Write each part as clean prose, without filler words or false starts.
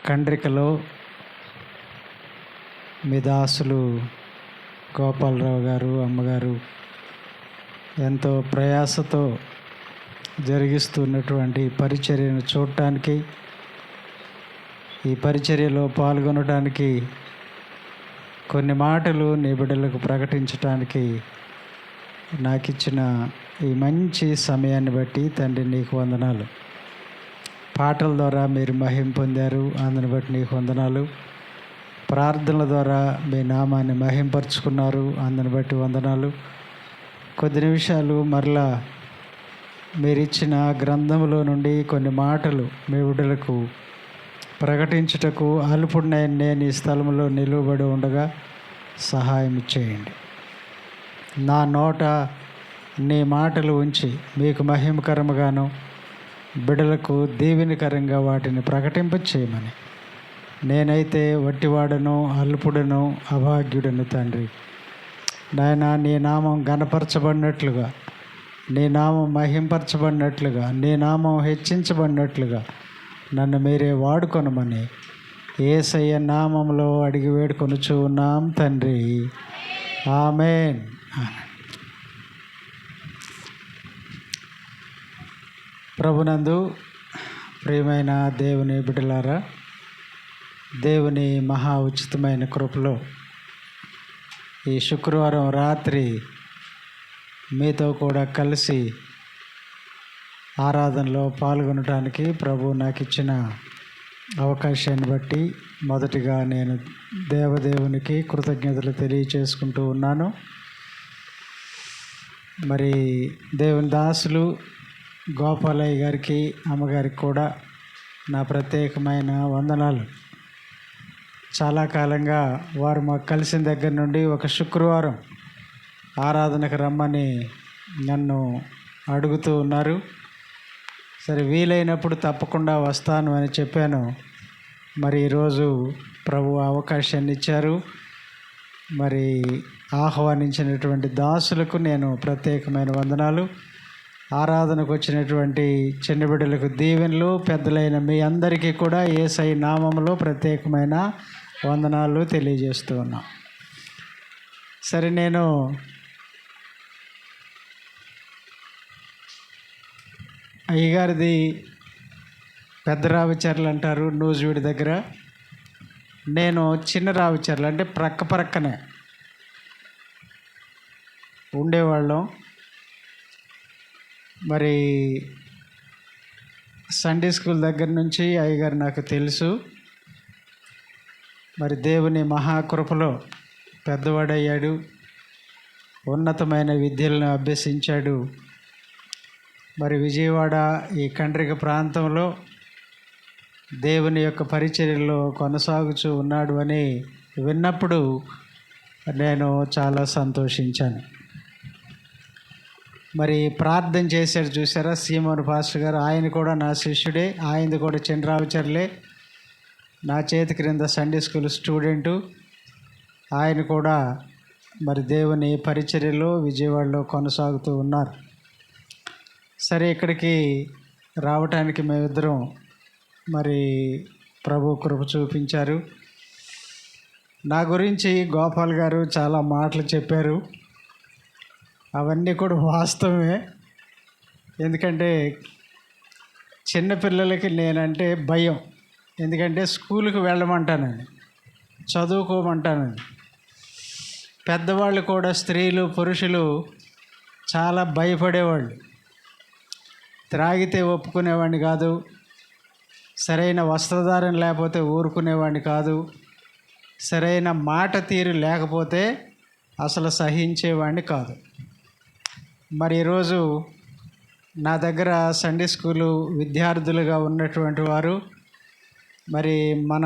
కండ్రికలో మీ దాసులు గోపాలరావు గారు, అమ్మగారు ఎంతో ప్రయాసతో జరిగిస్తున్నటువంటి పరిచర్యను చూడటానికి, ఈ పరిచర్యలో పాల్గొనడానికి, కొన్ని మాటలు నీ బిడ్డలకు ప్రకటించడానికి నాకు ఇచ్చిన ఈ మంచి సమయాన్ని బట్టి తండ్రి నీకు వందనాలు. పాటల ద్వారా మీరు మహిమ పొందారు, అందుని బట్టి నీకు వందనాలు. ప్రార్థనల ద్వారా మీ నామాన్ని మహింపరుచుకున్నారు, అందుని బట్టి వందనాలు. కొద్ది నిమిషాలు మరలా మీరిచ్చిన గ్రంథంలో నుండి కొన్ని మాటలు మీ బిడ్డలకు ప్రకటించుటకు అల్పుడినైన నేను ఈ స్థలంలో నిలువబడి ఉండగా సహాయం చేయండి. నా నోట నీ మాటలు ఉంచి మీకు మహిమకరముగాను బిడ్డలకు దీవెనకరంగా వాటిని ప్రకటింప చేయమని. నేనైతే వట్టివాడను, అల్పుడను, అభాగ్యుడను తండ్రి. నాయన, నీ నామం ఘనపరచబడినట్లుగా, నీ నామం మహింపరచబడినట్లుగా, నీ నామం హెచ్చించబడినట్లుగా నన్ను మీరే వాడుకొనమని యేసయ్య నామంలో అడిగి వేడుకొనుచు ఉన్నాం తండ్రి. ఆమేన్. ప్రభునందు ప్రియమైన దేవుని బిడ్డలారా, దేవుని మహా ఉచితమైన కృపలో ఈ శుక్రవారం రాత్రి మీతో కూడా కలిసి ఆరాధనలో పాల్గొనడానికి ప్రభు నాకు ఇచ్చిన అవకాశాన్ని బట్టి మొదటిగా నేను దేవదేవునికి కృతజ్ఞతలు తెలియచేసుకుంటూ ఉన్నాను. మరి దేవుని దాసులు గోపాలయ్య గారికి, అమ్మగారికి కూడా నా ప్రత్యేకమైన వందనాలు. చాలా కాలంగా వారు మాకు కలిసిన దగ్గర నుండి ఒక శుక్రవారం ఆరాధనకు రమ్మని నన్ను అడుగుతూ ఉన్నారు. సరే, వీలైనప్పుడు తప్పకుండా వస్తాను అని చెప్పాను. మరి ఈరోజు ప్రభు అవకాశాన్ని ఇచ్చారు. మరి ఆహ్వానించినటువంటి దాసులకు నేను ప్రత్యేకమైన వందనాలు. ఆరాధనకు వచ్చినటువంటి చిన్న బిడ్డలకు దీవెనలు, పెద్దలైన మీ అందరికీ కూడా యేసయ్య నామములో ప్రత్యేకమైన వందనాలు తెలియజేస్తూ ఉన్నాం. సరే, నేను అయ్యగారిది పెద్ద రావిచర్లు అంటారు, నూజివీడి దగ్గర. నేను చిన్న రావిచర్లు అంటే ప్రక్కనే ఉండేవాళ్ళం. మరి సండే స్కూల్ దగ్గర నుంచి అయ్యగారు నాకు తెలుసు. మరి దేవుని మహాకృపలో పెద్దవాడయ్యాడు, ఉన్నతమైన విద్యలను అభ్యసించాడు. మరి విజయవాడ ఈ కండ్రిక ప్రాంతంలో దేవుని యొక్క పరిచర్యలో కొనసాగుతూ ఉన్నాడు అని విన్నప్పుడు నేను చాలా సంతోషించాను. మరి ప్రార్థన చేశారు చూసారా సీమోన్ పాస్టర్ గారు, ఆయన కూడా నా శిష్యుడే, ఆయనది కూడా చిన్నరావుచర్లే, నా చేతి క్రింద సండే స్కూల్ స్టూడెంటు. ఆయన కూడా మరి దేవుని పరిచర్యలో విజయవాడలో కొనసాగుతూ ఉన్నారు. సరే, ఇక్కడికి రావటానికి మేమిద్దరం మరి ప్రభు కృప చూపించారు. నా గురించి గోపాల్ గారు చాలా మాటలు చెప్పారు. అవన్నీ కూడా వాస్తవమే. ఎందుకంటే చిన్నపిల్లలకి నేనంటే భయం. ఎందుకంటే స్కూల్కి వెళ్ళమంటానండి, చదువుకోమంటానండి. పెద్దవాళ్ళు కూడా, స్త్రీలు పురుషులు చాలా భయపడేవాళ్ళు. త్రాగితే ఒప్పుకునేవాడిని కాదు, సరైన వస్త్రధారణ లేకపోతే ఊరుకునేవాడిని కాదు, సరైన మాట తీరు లేకపోతే అసలు సహించేవాడిని కాదు. మరి ఈరోజు నా దగ్గర సండే స్కూలు విద్యార్థులుగా ఉన్నటువంటి వారు మరి మన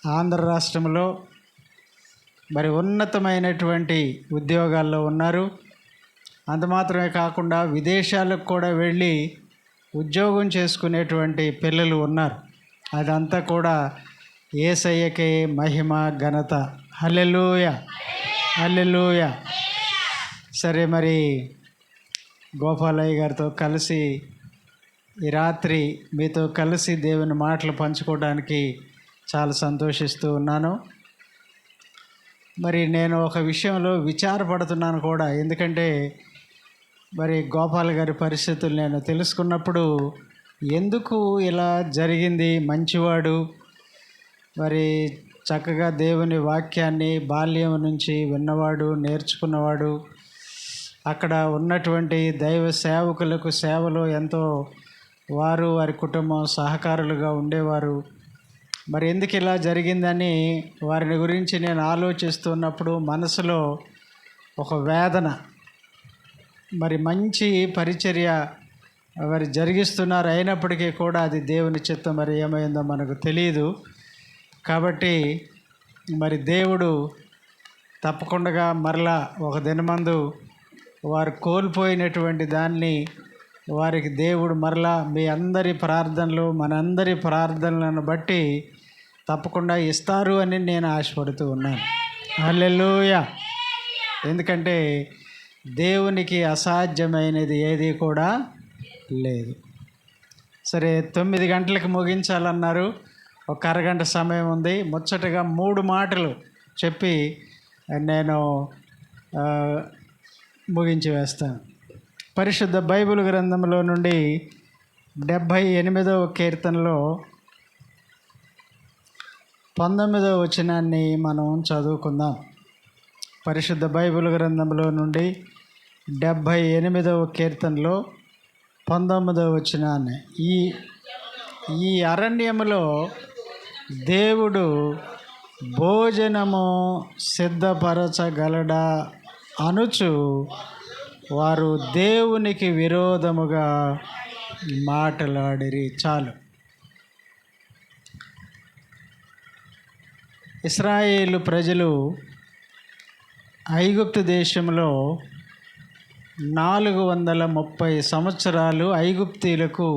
ఆంధ్ర రాష్ట్రంలో మరి ఉన్నతమైనటువంటి ఉద్యోగాల్లో ఉన్నారు. అంత మాత్రమే కాకుండా విదేశాలకు కూడా వెళ్ళి ఉద్యోగం చేసుకునేటువంటి పిల్లలు ఉన్నారు. అదంతా కూడా యేసయ్యకే మహిమ ఘనత. హల్లెలూయా, హల్లెలూయా. సరే, మరి గోపాలయ్య గారితో కలిసి ఈ రాత్రి మీతో కలిసి దేవుని మాటలు పంచుకోవడానికి చాలా సంతోషిస్తూ ఉన్నాను. మరి నేను ఒక విషయంలో విచారపడుతున్నాను కూడా. ఎందుకంటే మరి గోపాల్ గారి పరిస్థితులు నేను తెలుసుకున్నప్పుడు ఎందుకు ఇలా జరిగింది? మంచివాడు, మరి చక్కగా దేవుని వాక్యాన్ని బాల్యం నుంచి విన్నవాడు, నేర్చుకున్నవాడు, అక్కడ ఉన్నటువంటి దైవ సేవకులకు సేవలో ఎంతో వారి కుటుంబం సహకారులుగా ఉండేవారు. మరి ఎందుకు ఇలా జరిగిందని వారిని గురించి నేను ఆలోచిస్తున్నప్పుడు మనసులో ఒక వేదన. మరి మంచి పరిచర్య వారు జరిగిస్తున్నారు, అయినప్పటికీ కూడా అది దేవుని చిత్తం. మరి ఏమైందో మనకు తెలియదు. కాబట్టి మరి దేవుడు తప్పకుండా మరలా ఒక దినమందు వారు కోల్పోయినటువంటి దాన్ని వారికి దేవుడు మరలా మీ అందరి ప్రార్థనలు, మనందరి ప్రార్థనలను బట్టి తప్పకుండా ఇస్తారు అని నేను ఆశపడుతూ ఉన్నాను. హల్లెలూయా. ఎందుకంటే దేవునికి అసాధ్యమైనది ఏది కూడా లేదు. సరే, 9 గంటలకు ముగించాలన్నారు. ఒక అరగంట సమయం ఉంది. ముచ్చటగా 3 మాటలు చెప్పి నేను ముగించి వేస్తాను. పరిశుద్ధ బైబిల్ గ్రంథంలో నుండి 78వ కీర్తనలో 19వ వచనాన్ని మనం చదువుకుందాం. పరిశుద్ధ బైబిల్ గ్రంథంలో నుండి 78వ కీర్తనలో 19వ వచనాన్ని, ఈ అరణ్యములో దేవుడు భోజనము సిద్ధపరచగలడా అనుచు వారు దేవునికి విరోధముగా మాట్లాడిరి. చాలు. ఇశ్రాయేలు ప్రజలు ఐగుప్తు దేశంలో 430 సంవత్సరాలు ఐగుప్తీయులకు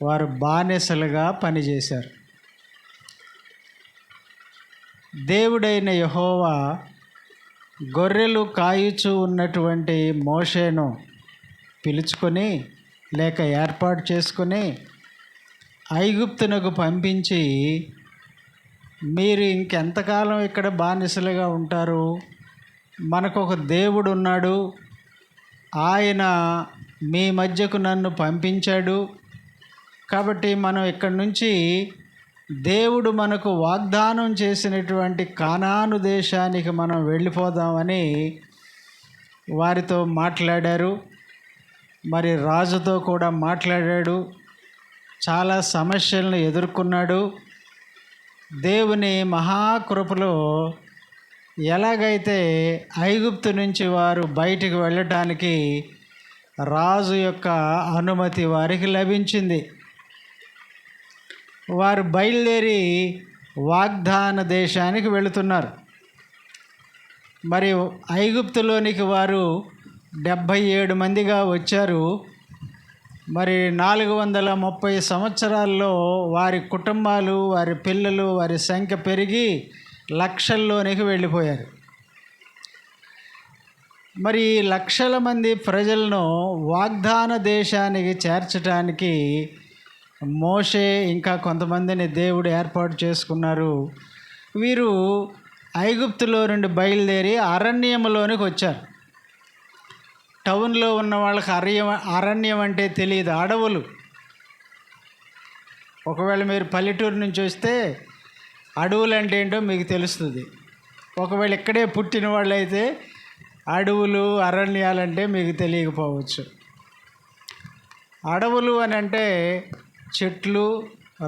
వారు బానిసలుగా పనిచేశారు. దేవుడైన యెహోవా గొర్రెలు కాయుచూ ఉన్నటువంటి మోషేను పిలుచుకొని లేక ఏర్పాటు చేసుకొని ఐగుప్తునకు పంపించి, మీరు ఇంకెంతకాలం ఇక్కడ బానిసలుగా ఉంటారు? మనకు ఒక దేవుడు ఉన్నాడు, ఆయన మీ మధ్యకు నన్ను పంపించాడు, కాబట్టి మనం ఇక్కడి నుంచి దేవుడు మనకు వాగ్దానం చేసినటువంటి కానాను దేశానికి మనం వెళ్ళిపోదామని వారితో మాట్లాడారు. మరి రాజుతో కూడా మాట్లాడాడు. చాలా సమస్యలను ఎదుర్కొన్నాడు. దేవుని మహాకృపలో ఎలాగైతే ఐగుప్తు నుంచి వారు బయటికి వెళ్ళటానికి రాజు యొక్క అనుమతి వారికి లభించింది. వారు బయలుదేరి వాగ్దాన దేశానికి వెళుతున్నారు. మరి ఐగుప్తులోనికి వారు 77 మందిగా వచ్చారు. మరి 430 సంవత్సరాల్లో వారి కుటుంబాలు, వారి పిల్లలు, వారి సంఖ్య పెరిగి లక్షల్లోనికి వెళ్ళిపోయారు. మరి లక్షల మంది ప్రజలను వాగ్దాన దేశానికి చేర్చడానికి మోషే ఇంకా కొంతమందిని దేవుడు ఏర్పాటు చేసుకున్నారు. వీరు ఐగుప్తులో నుండి బయలుదేరి అరణ్యంలోనికి వచ్చారు. టౌన్లో ఉన్న వాళ్ళకి అరణ్యం అంటే తెలియదు, అడవులు. ఒకవేళ మీరు పల్లెటూరు నుంచి వస్తే అడవులు అంటే ఏంటో మీకు తెలుస్తుంది. ఒకవేళ ఇక్కడే పుట్టిన వాళ్ళైతే అడవులు, అరణ్యాలంటే మీకు తెలియకపోవచ్చు. అడవులు అని అంటే చెట్లు,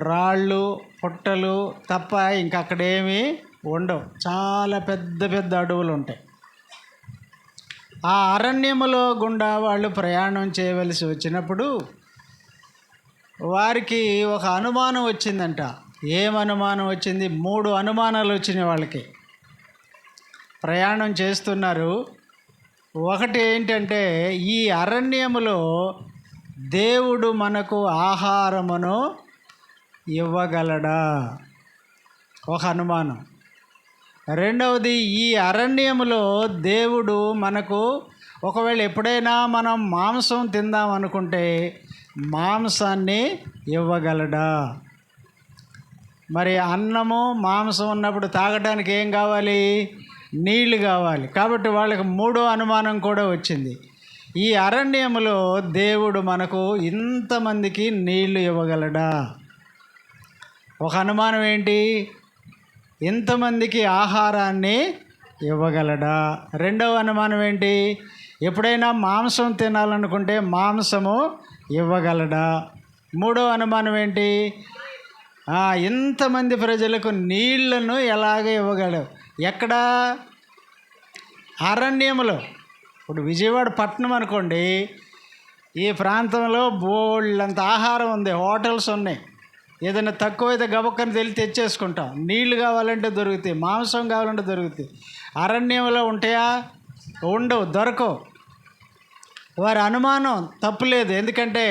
రాళ్ళు, పుట్టలు తప్ప ఇంకక్కడేమీ ఉండవు. చాలా పెద్ద పెద్ద అడవులు ఉంటాయి. ఆ అరణ్యములో గుండా వాళ్ళు ప్రయాణం చేయవలసి వచ్చినప్పుడు వారికి ఒక అనుమానం వచ్చిందంట. ఏం అనుమానం వచ్చింది? 3 అనుమానాలు వచ్చినాయి వాళ్ళకి. ప్రయాణం చేస్తున్నారు. ఒకటి ఏంటంటే, ఈ అరణ్యములో దేవుడు మనకు ఆహారమును ఇవ్వగలడా? ఒక అనుమానం. రెండవది, ఈ అరణ్యములో దేవుడు మనకు ఒకవేళ ఎప్పుడైనా మనం మాంసం తిందాం అనుకుంటే మాంసాన్ని ఇవ్వగలడా? మరి అన్నము మాంసం ఉన్నప్పుడు తాగడానికి ఏం కావాలి? నీళ్లు కావాలి. కాబట్టి వాళ్ళకి మూడో అనుమానం కూడా వచ్చింది. ఈ అరణ్యములో దేవుడు మనకు ఇంతమందికి నీళ్లు ఇవ్వగలడా? ఒక అనుమానం ఏంటి? ఇంతమందికి ఆహారాన్ని ఇవ్వగలడా? రెండవ అనుమానం ఏంటి? ఎప్పుడైనా మాంసం తినాలనుకుంటే మాంసము ఇవ్వగలడా? మూడవ అనుమానం ఏంటి? ఇంతమంది ప్రజలకు నీళ్లను ఎలాగ ఇవ్వగలడు? ఎక్కడ? అరణ్యములో. ఇప్పుడు విజయవాడ పట్టణం అనుకోండి, ఈ ప్రాంతంలో బోళ్ళంత ఆహారం ఉంది, హోటల్స్ ఉన్నాయి. ఏదైనా తక్కువైతే గబక్కని వెళ్ళి తెచ్చేసుకుంటాం. నీళ్లు కావాలంటే దొరుకుతాయి, మాంసం కావాలంటే దొరుకుతాయి. అరణ్యంలో ఉంటాయా? ఉండవు, దొరకవు. వారి అనుమానం తప్పులేదు. ఎందుకంటే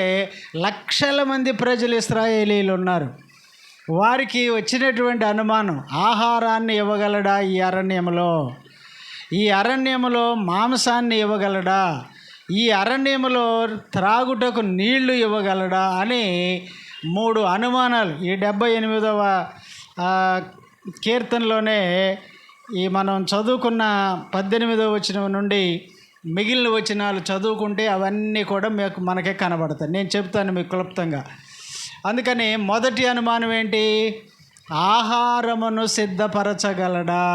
లక్షల మంది ప్రజలు ఇశ్రాయేలీలు ఉన్నారు. వారికి వచ్చినటువంటి అనుమానం, ఆహారాన్ని ఇవ్వగలడా ఈ అరణ్యములో? ఈ అరణ్యములో మాంసాన్ని ఇవ్వగలడా? ఈ అరణ్యములో త్రాగుటకు నీళ్లు ఇవ్వగలడా అని మూడు అనుమానాలు. ఈ 78వ కీర్తనలోనే ఈ మనం చదువుకున్న 18వ వచనం నుండి మిగిలిన వచనాలు చదువుకుంటే అవన్నీ కూడా మనకే కనబడతాయి. నేను చెప్తాను మీకు క్లుప్తంగా. అందుకని మొదటి అనుమానం ఏంటి? ఆహారమును సిద్ధపరచగలడా?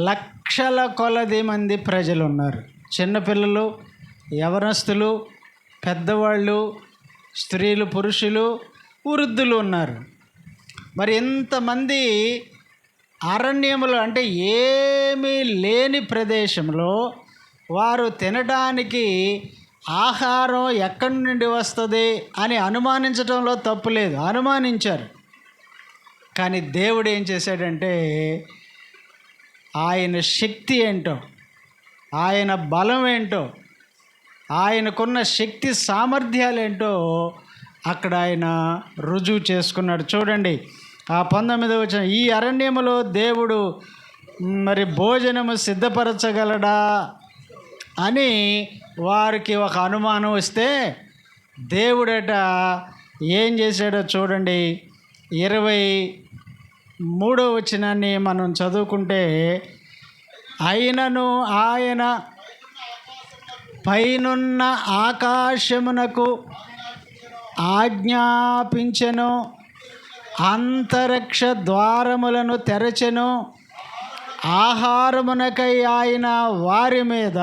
లక్షల కొలది మంది ప్రజలు ఉన్నారు. చిన్నపిల్లలు, యవనస్తులు, పెద్దవాళ్ళు, స్త్రీలు, పురుషులు, వృద్ధులు ఉన్నారు. మరి ఎంతమంది అరణ్యములు అంటే ఏమీ లేని ప్రదేశంలో వారు తినడానికి ఆహారం ఎక్కడి నుండి వస్తుంది అని అనుమానించడంలో తప్పు లేదు. అనుమానించారు. కానీ దేవుడు ఏం చేశాడంటే ఆయన శక్తి ఏంటో, ఆయన బలం ఏంటో, ఆయనకున్న శక్తి సామర్థ్యాలు ఏంటో అక్కడ ఆయన రుజువు చేసుకున్నాడు. చూడండి 19వ వచనం, ఈ అరణ్యములో దేవుడు మరి భోజనము సిద్ధపరచగలడా అని వారికి ఒక అనుమానం వస్తే దేవుడట ఏం చేశాడో చూడండి. 23వ వచనాన్ని మనం చదువుకుంటే, అయినను ఆయన పైనున్న ఆకాశమునకు ఆజ్ఞాపించెను, అంతరిక్ష ద్వారములను తెరచెను, ఆహారమునకై ఆయన వారి మీద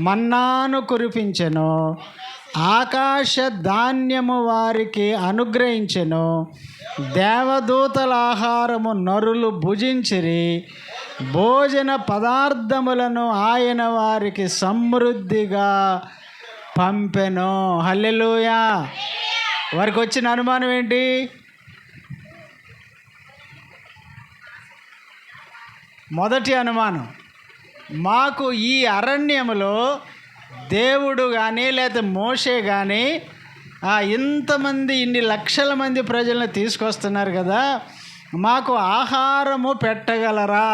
మన్నాను కురిపించెను, ఆకాశ ధాన్యము వారికి అనుగ్రహించెను, దేవదూతల ఆహారము నరులు భుజించిరి, భోజన పదార్థములను ఆయన వారికి సమృద్ధిగా పంపెను. హల్లెలూయా. వారికి వచ్చిన అనుమానం ఏంటి? మొదటి అనుమానం, మాకు ఈ అరణ్యములో దేవుడు కానీ లేకపోతే మోషే కానీ ఇంతమంది ఇన్ని లక్షల మంది ప్రజలను తీసుకొస్తున్నారు కదా, మాకు ఆహారము పెట్టగలరా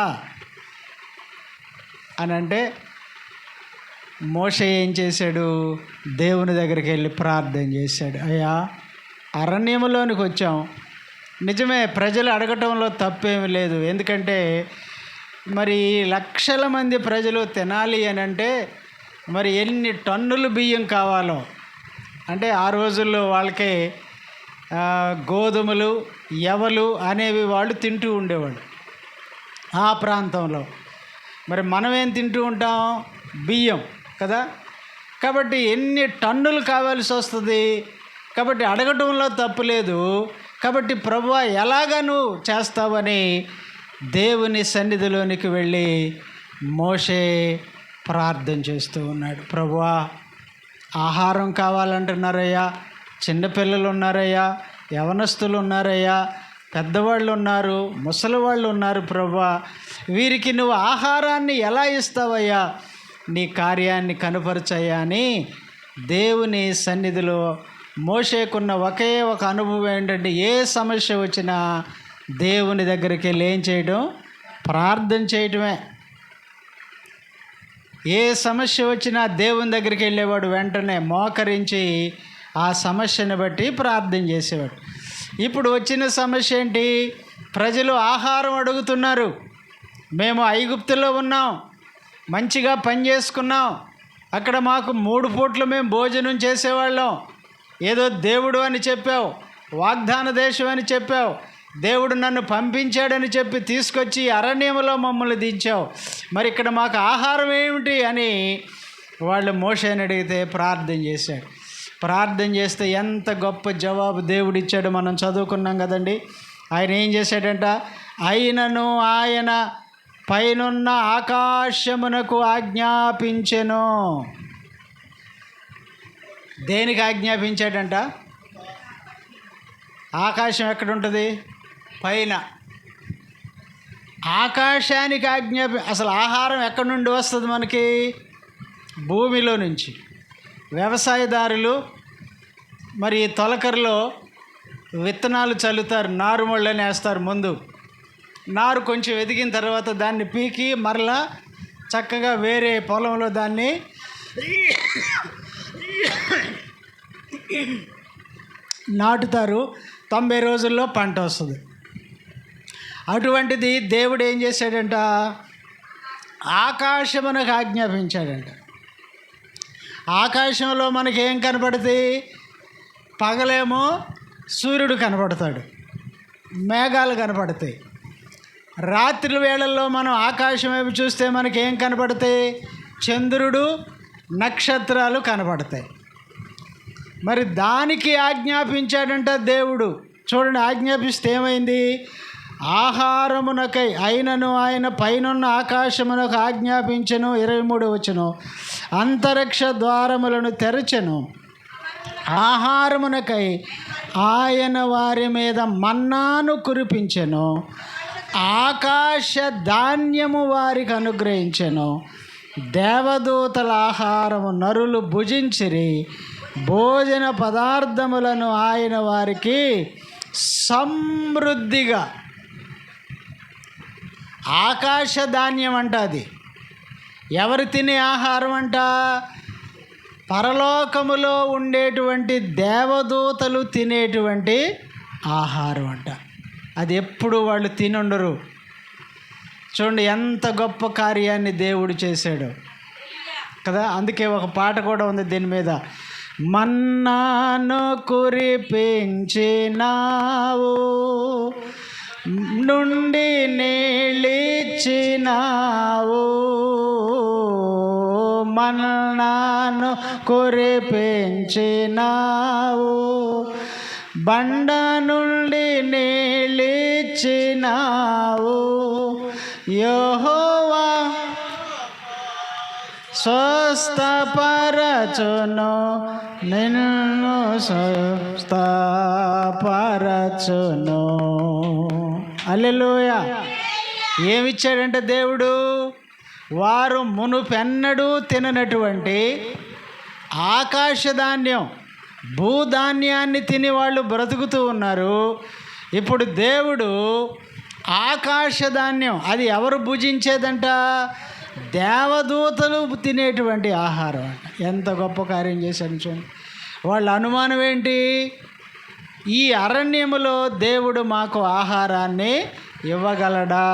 అని అంటే మోషే ఏం చేశాడు? దేవుని దగ్గరికి వెళ్ళి ప్రార్థన చేశాడు. అయ్యా, అరణ్యములోనికి వచ్చాం, నిజమే, ప్రజలు అడగటంలో తప్పేమీ లేదు. ఎందుకంటే మరి లక్షల మంది ప్రజలు తినాలి అని అంటే మరి ఎన్ని టన్నులు బియ్యం కావాలో. అంటే ఆ రోజుల్లో వాళ్ళకి గోధుమలు, యవలు అనేవి వాళ్ళు తింటూ ఉండేవాళ్ళు ఆ ప్రాంతంలో. మరి మనం ఏం తింటూ ఉంటాం? బియ్యం కదా. కాబట్టి ఎన్ని టన్నులు కావాల్సి వస్తుంది. కాబట్టి అడగటంలో తప్పు లేదు. కాబట్టి ప్రభువా ఎలాగ నువ్వు చేస్తావని దేవుని సన్నిధిలోనికి వెళ్ళి మోషే ప్రార్థన చేస్తూ ఉన్నాడు. ప్రభువా, ఆహారం కావాలంటున్నారయ్యా, చిన్నపిల్లలు ఉన్నారయ్యా, యవనస్తులు ఉన్నారయ్యా, పెద్దవాళ్ళు ఉన్నారు, ముసలివాళ్ళు ఉన్నారు. ప్రభువా, వీరికి నువ్వు ఆహారాన్ని ఎలా ఇస్తావయ్యా? నీ కార్యాన్ని కనుపరచయ్యా అని దేవుని సన్నిధిలో మోషేకున్న ఒకే ఒక అనుభవం ఏంటంటే, ఏ సమస్య వచ్చినా దేవుని దగ్గరికి వెళ్ళి ఏం చేయడం? ప్రార్థన చేయటమే. ఏ సమస్య వచ్చినా దేవుని దగ్గరికి వెళ్ళేవాడు, వెంటనే మోకరించి ఆ సమస్యను బట్టి ప్రార్థన చేసేవాడు. ఇప్పుడు వచ్చిన సమస్య ఏంటి? ప్రజలు ఆహారం అడుగుతున్నారు. మేము ఐగుప్తులో ఉన్నాం, మంచిగా పని చేసుకున్నాం, అక్కడ మాకు 3 పూట్లు మేము భోజనం చేసేవాళ్ళం. ఏదో దేవుడు అని చెప్పావు, వాగ్దాన దేశం అని చెప్పావు, దేవుడు నన్ను పంపించాడని చెప్పి తీసుకొచ్చి అరణ్యంలో మమ్మల్ని దించావు, మరి ఇక్కడ మాకు ఆహారం ఏమిటి అని వాళ్ళు మోషేని అడిగితే ప్రార్థన చేశాడు. ప్రార్థన చేస్తే ఎంత గొప్ప జవాబు దేవుడిచ్చాడు మనం చదువుకున్నాం కదండి. ఆయన ఏం చేశాడంట? అయినను ఆయన పైనున్న ఆకాశమునకు ఆజ్ఞాపించెను. దేనికి ఆజ్ఞాపించాడంట? ఆకాశం ఎక్కడుంటుంది? పైన. ఆకాశానికి అసలు ఆహారం ఎక్కడి నుండి వస్తుంది మనకి? భూమిలో నుంచి. వ్యవసాయదారులు మరి తొలకరిలో విత్తనాలు చల్లుతారు, నారుమళ్ళని వేస్తారు. ముందు నారు కొంచెం ఎదిగిన తర్వాత దాన్ని పీకి మరలా చక్కగా వేరే పొలంలో దాన్ని నాటుతారు. 90 రోజుల్లో పంట వస్తుంది. అటువంటిది దేవుడు ఏం చేశాడంట? ఆకాశమునకు ఆజ్ఞాపించాడంట. ఆకాశంలో మనకేం కనపడుతుంది? పగలేమో సూర్యుడు కనపడతాడు, మేఘాలు కనపడతాయి. రాత్రి వేళల్లో మనం ఆకాశం వైపు చూస్తే మనకేం కనపడతాయి? చంద్రుడు, నక్షత్రాలు కనపడతాయి. మరి దానికి ఆజ్ఞాపించాడంట దేవుడు. చూడండి, ఆజ్ఞాపిస్తే ఏమైంది? ఆహారమునకై అయినను ఆయన పైనున్న ఆకాశమునకు ఆజ్ఞాపించెను. 23వ వచనం, అంతరిక్ష ద్వారములను తెరచెను. ఆహారమునకై ఆయన వారి మీద మన్నాను కురిపించెను. ఆకాశ ధాన్యము వారికి అనుగ్రహించెను. దేవదూతల ఆహారము నరులు భుజించిరి. భోజన పదార్థములను ఆయన వారికి సమృద్ధిగా. ఆకాశ ధాన్యం అంట అది. ఎవరు తినే ఆహారం అంట? పరలోకములో ఉండేటువంటి దేవదూతలు తినేటువంటి ఆహారం అంట. అది ఎప్పుడు వాళ్ళు తినుండరు. చూడండి ఎంత గొప్ప కార్యాన్ని దేవుడు చేశాడు కదా. అందుకే ఒక పాట కూడా ఉంది దీని మీద. మన్నాను కురిపించినావు, నుండి నీళ్ళిచ్చినావు. మన్నాను కురిపించినావు, బండ నుండి నీళ్ళిచ్చినావు. యెహోవా స్వస్థపరచును, నిన్ను స్వస్థపరచును. హల్లెలూయా. ఏమిచ్చాడంటే దేవుడు? వారు మునుపెన్నడూ తిననటువంటి ఆకాశధాన్యం, భూధాన్యాన్ని తిని వాళ్ళు బ్రతుకుతూ ఉన్నారు. ఇప్పుడు దేవుడు ఆకాశధాన్యం, అది ఎవరు భుజించేదంట? దేవదూతలు తినేటువంటి ఆహారం అంట. ఎంత గొప్ప కార్యం చేశాను చూడండి. వాళ్ళ అనుమానం ఏంటి? ఈ అరణ్యములో దేవుడు మాకు ఆహారాన్ని ఇవ్వగలడా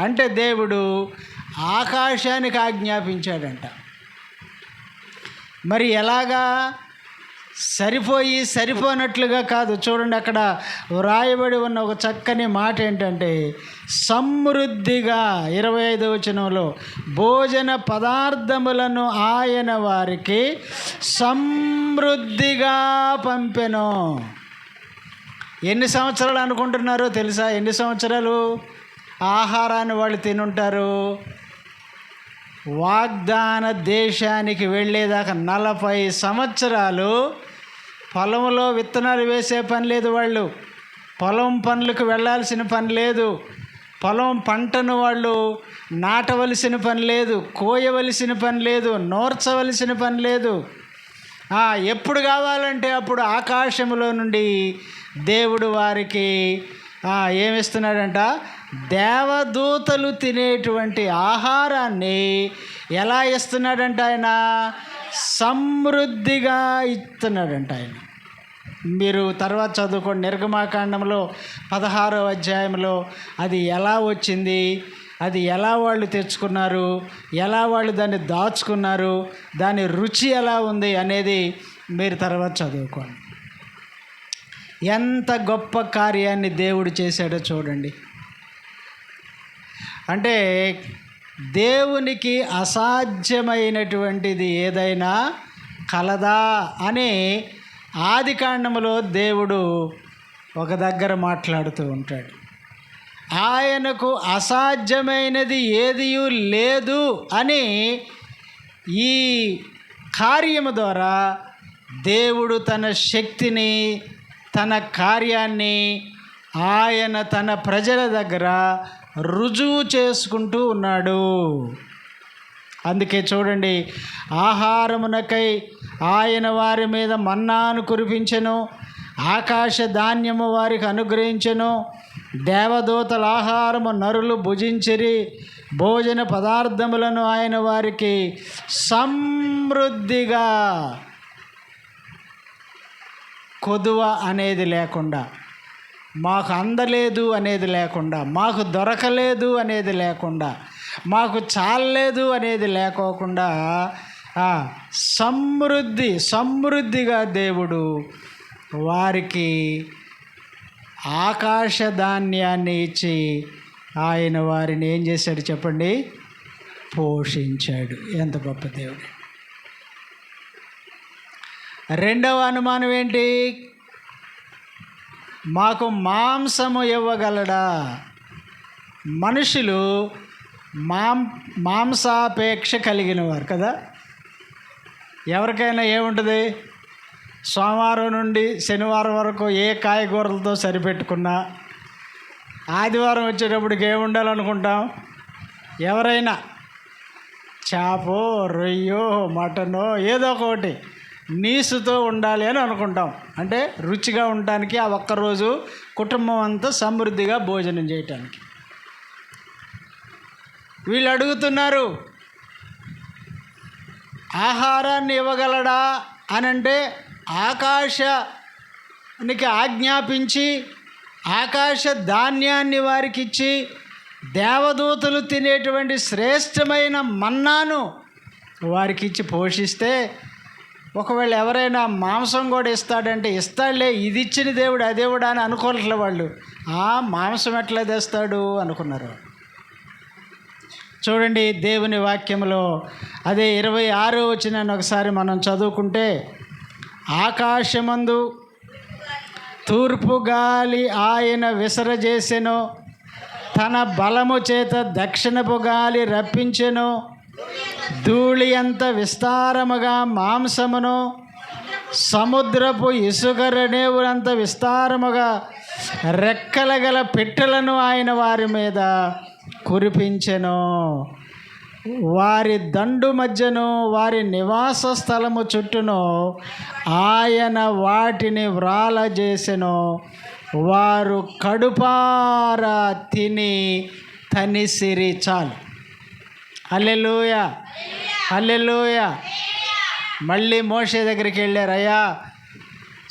అంటే దేవుడు ఆకాశానికి ఆజ్ఞాపించాడంట. మరి ఎలాగా? సరిపోనట్లుగా కాదు. చూడండి, అక్కడ వ్రాయబడి ఉన్న ఒక చక్కని మాట ఏంటంటే సమృద్ధిగా 25వ వచనంలో భోజన పదార్థములను ఆయన వారికి సమృద్ధిగా పంపెను. ఎన్ని సంవత్సరాలు అనుకుంటున్నారో తెలుసా? ఎన్ని సంవత్సరాలు ఆహారాన్ని వాళ్ళు తినుంటారు? వాగ్దాన దేశానికి వెళ్ళేదాకా 40 సంవత్సరాలు పొలంలో విత్తనాలు వేసే పని లేదు. వాళ్ళు పొలం పనులకు వెళ్ళాల్సిన పని లేదు. పొలం పంటను వాళ్ళు నాటవలసిన పని లేదు, కోయవలసిన పని లేదు, నూర్చవలసిన పని లేదు. ఎప్పుడు కావాలంటే అప్పుడు ఆకాశంలో నుండి దేవుడు వారికి ఏమిస్తున్నాడంట? దేవదూతలు తినేటువంటి ఆహారాన్ని ఎలా ఇస్తున్నాడంట ఆయన? సమృద్ధిగా ఇస్తున్నాడంట ఆయన. మీరు తర్వాత చదువుకోండి, నిర్గమాకాండంలో 16వ అధ్యాయంలో అది ఎలా వచ్చింది, అది ఎలా వాళ్ళు తెచ్చుకున్నారు, ఎలా వాళ్ళు దాన్ని దాచుకున్నారు, దాని రుచి ఎలా ఉంది అనేది మీరు తర్వాత చదువుకోండి. ఎంత గొప్ప కార్యాన్ని దేవుడు చేశాడో చూడండి. అంటే దేవునికి అసాధ్యమైనటువంటిది ఏదైనా కలదా అని ఆదికాండములో దేవుడు ఒక దగ్గర మాట్లాడుతూ ఉంటాడు. ఆయనకు అసాధ్యమైనది ఏదియూ లేదు అని ఈ కార్యము ద్వారా దేవుడు తన శక్తిని, తన కార్యాన్ని ఆయన తన ప్రజల దగ్గర రుజువు చేసుకుంటూ ఉన్నాడు. అందుకే చూడండి, ఆహారమునకై ఆయన వారి మీద మన్నాను కురిపించెను, ఆకాశ ధాన్యము వారికి అనుగ్రహించెను, దేవదూతల ఆహారము నరులు భుజించిరి, భోజన పదార్థములను ఆయన వారికి సమృద్ధిగా, కొదువ అనేది లేకుండా, మాకు అందలేదు అనేది లేకుండా, మాకు దొరకలేదు అనేది లేకుండా, మాకు చాలలేదు అనేది లేకోకుండా సమృద్ధిగా దేవుడు వారికి ఆకాశ ధాన్యాన్ని ఇచ్చి ఆయన వారిని ఏం చేశాడు చెప్పండి? పోషించాడు. ఎంత గొప్ప దేవుడు. రెండవ అనుమానం ఏంటి? మాకు మాంసము ఇవ్వగలడా? మనుషులు మాంసాపేక్ష కలిగిన వారు కదా. ఎవరికైనా ఏముంటుంది? సోమవారం నుండి శనివారం వరకు ఏ కాయగూరలతో సరిపెట్టుకున్నా ఆదివారం వచ్చేటప్పటికి ఏముండాలనుకుంటాం? ఎవరైనా చేపో, రొయ్యో, మటనో ఏదో ఒకటి నీసుతో ఉండాలి అని అనుకుంటాం. అంటే రుచిగా ఉండటానికి, ఆ ఒక్కరోజు కుటుంబం అంతా సమృద్ధిగా భోజనం చేయటానికి. వీళ్ళు అడుగుతున్నారు, ఆహారాన్ని ఇవ్వగలడా అని. అంటే ఆకాశానికి ఆజ్ఞాపించి ఆకాశ ధాన్యాన్ని వారికి ఇచ్చి దేవదూతలు తినేటువంటి శ్రేష్టమైన మన్నాను వారికి ఇచ్చి పోషిస్తే, ఒకవేళ ఎవరైనా మాంసం కూడా ఇస్తాడంటే ఇస్తాడులే, ఇది ఇచ్చిన దేవుడు ఆ దేవుడు అని అనుకోవట్లే వాళ్ళు. మాంసం ఎట్లా తెస్తాడు అనుకున్నారు. చూడండి దేవుని వాక్యంలో అదే 26వ వచనాన్ని ఒకసారి మనం చదువుకుంటే, ఆకాశమందు తూర్పు గాలి ఆయన విసరజేసెను, తన బలము చేత దక్షిణపు గాలి రప్పించెను, ధూళి అంత విస్తారముగా మాంసమును, సముద్రపు ఇసుక రేణువులంత విస్తారముగా రెక్కల గల పిట్టలను ఆయన వారి మీద కురిపించెను. వారి దండు మధ్యను వారి నివాస స్థలము చుట్టూను ఆయన వాటిని వ్రాలజేసెను. వారు కడుపారా తిని తనిసిరి. చాలు. హల్లెలూయా, హల్లెలూయా. మళ్ళీ మోషే దగ్గరికి వెళ్ళారు. అయ్యా,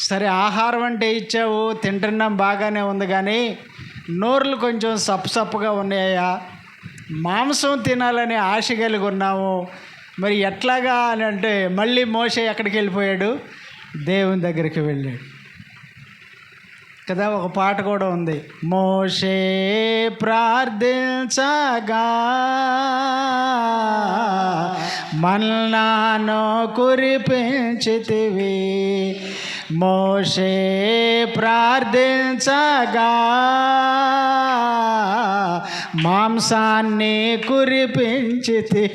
సరే ఆహారం అంటే ఇచ్చావు, తింటున్నాం, బాగానే ఉంది, కానీ నోర్లు కొంచెం సప్పుగా ఉన్నాయా, మాంసం తినాలని ఆశ కలిగి ఉన్నాము, మరి ఎట్లాగా అని అంటే మళ్ళీ మోషే ఎక్కడికి వెళ్ళిపోయాడు? దేవుని దగ్గరికి వెళ్ళాడు కదా. ఒక పాట కూడా ఉంది, మోషే ప్రార్థించగా మన్నాను కురిపించితివి, మోషే ప్రార్థించగా మాంసాన్ని కురిపించితి.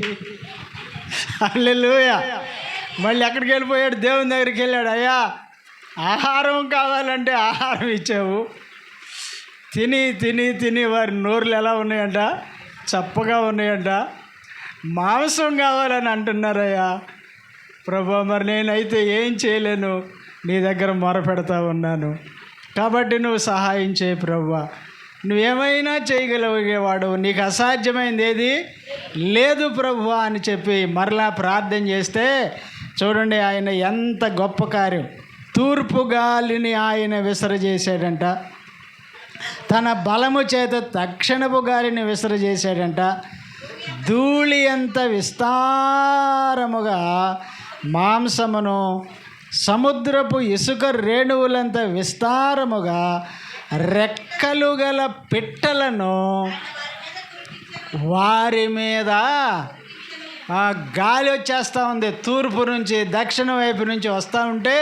హల్లెలూయా. మళ్ళీ ఎక్కడికి వెళ్ళిపోయాడు? దేవుని దగ్గరికి వెళ్ళాడు. అయ్యా, ఆహారం కావాలంటే ఆహారం ఇచ్చావు, తిని తిని తిని వారి నోర్లు ఎలా ఉన్నాయంట? చప్పగా ఉన్నాయంట. మాంసం కావాలని అంటున్నారయ్యా. ప్రభా, మరి నేనైతే ఏం చేయలేను, నీ దగ్గర మొరపెడతా ఉన్నాను, కాబట్టి నువ్వు సహాయం చేయి ప్రభువా. నువ్వేమైనా చేయగలిగేవాడు, నీకు అసాధ్యమైంది ఏది లేదు ప్రభువా అని చెప్పి మరలా ప్రార్థన చేస్తే చూడండి ఆయన ఎంత గొప్ప కార్యం. తూర్పు గాలిని ఆయన విసరజేశాడంట, తన బలము చేత దక్షిణపు గాలిని విసరజేశాడంట. ధూళి అంత విస్తారముగా మాంసమును, సముద్రపు ఇసుక రేణువులంత విస్తారముగా రెక్కలు గల పిట్టలను వారి మీద గాలి వచ్చేస్తూ ఉంది. తూర్పు నుంచి దక్షిణ వైపు నుంచి వస్తూ ఉంటే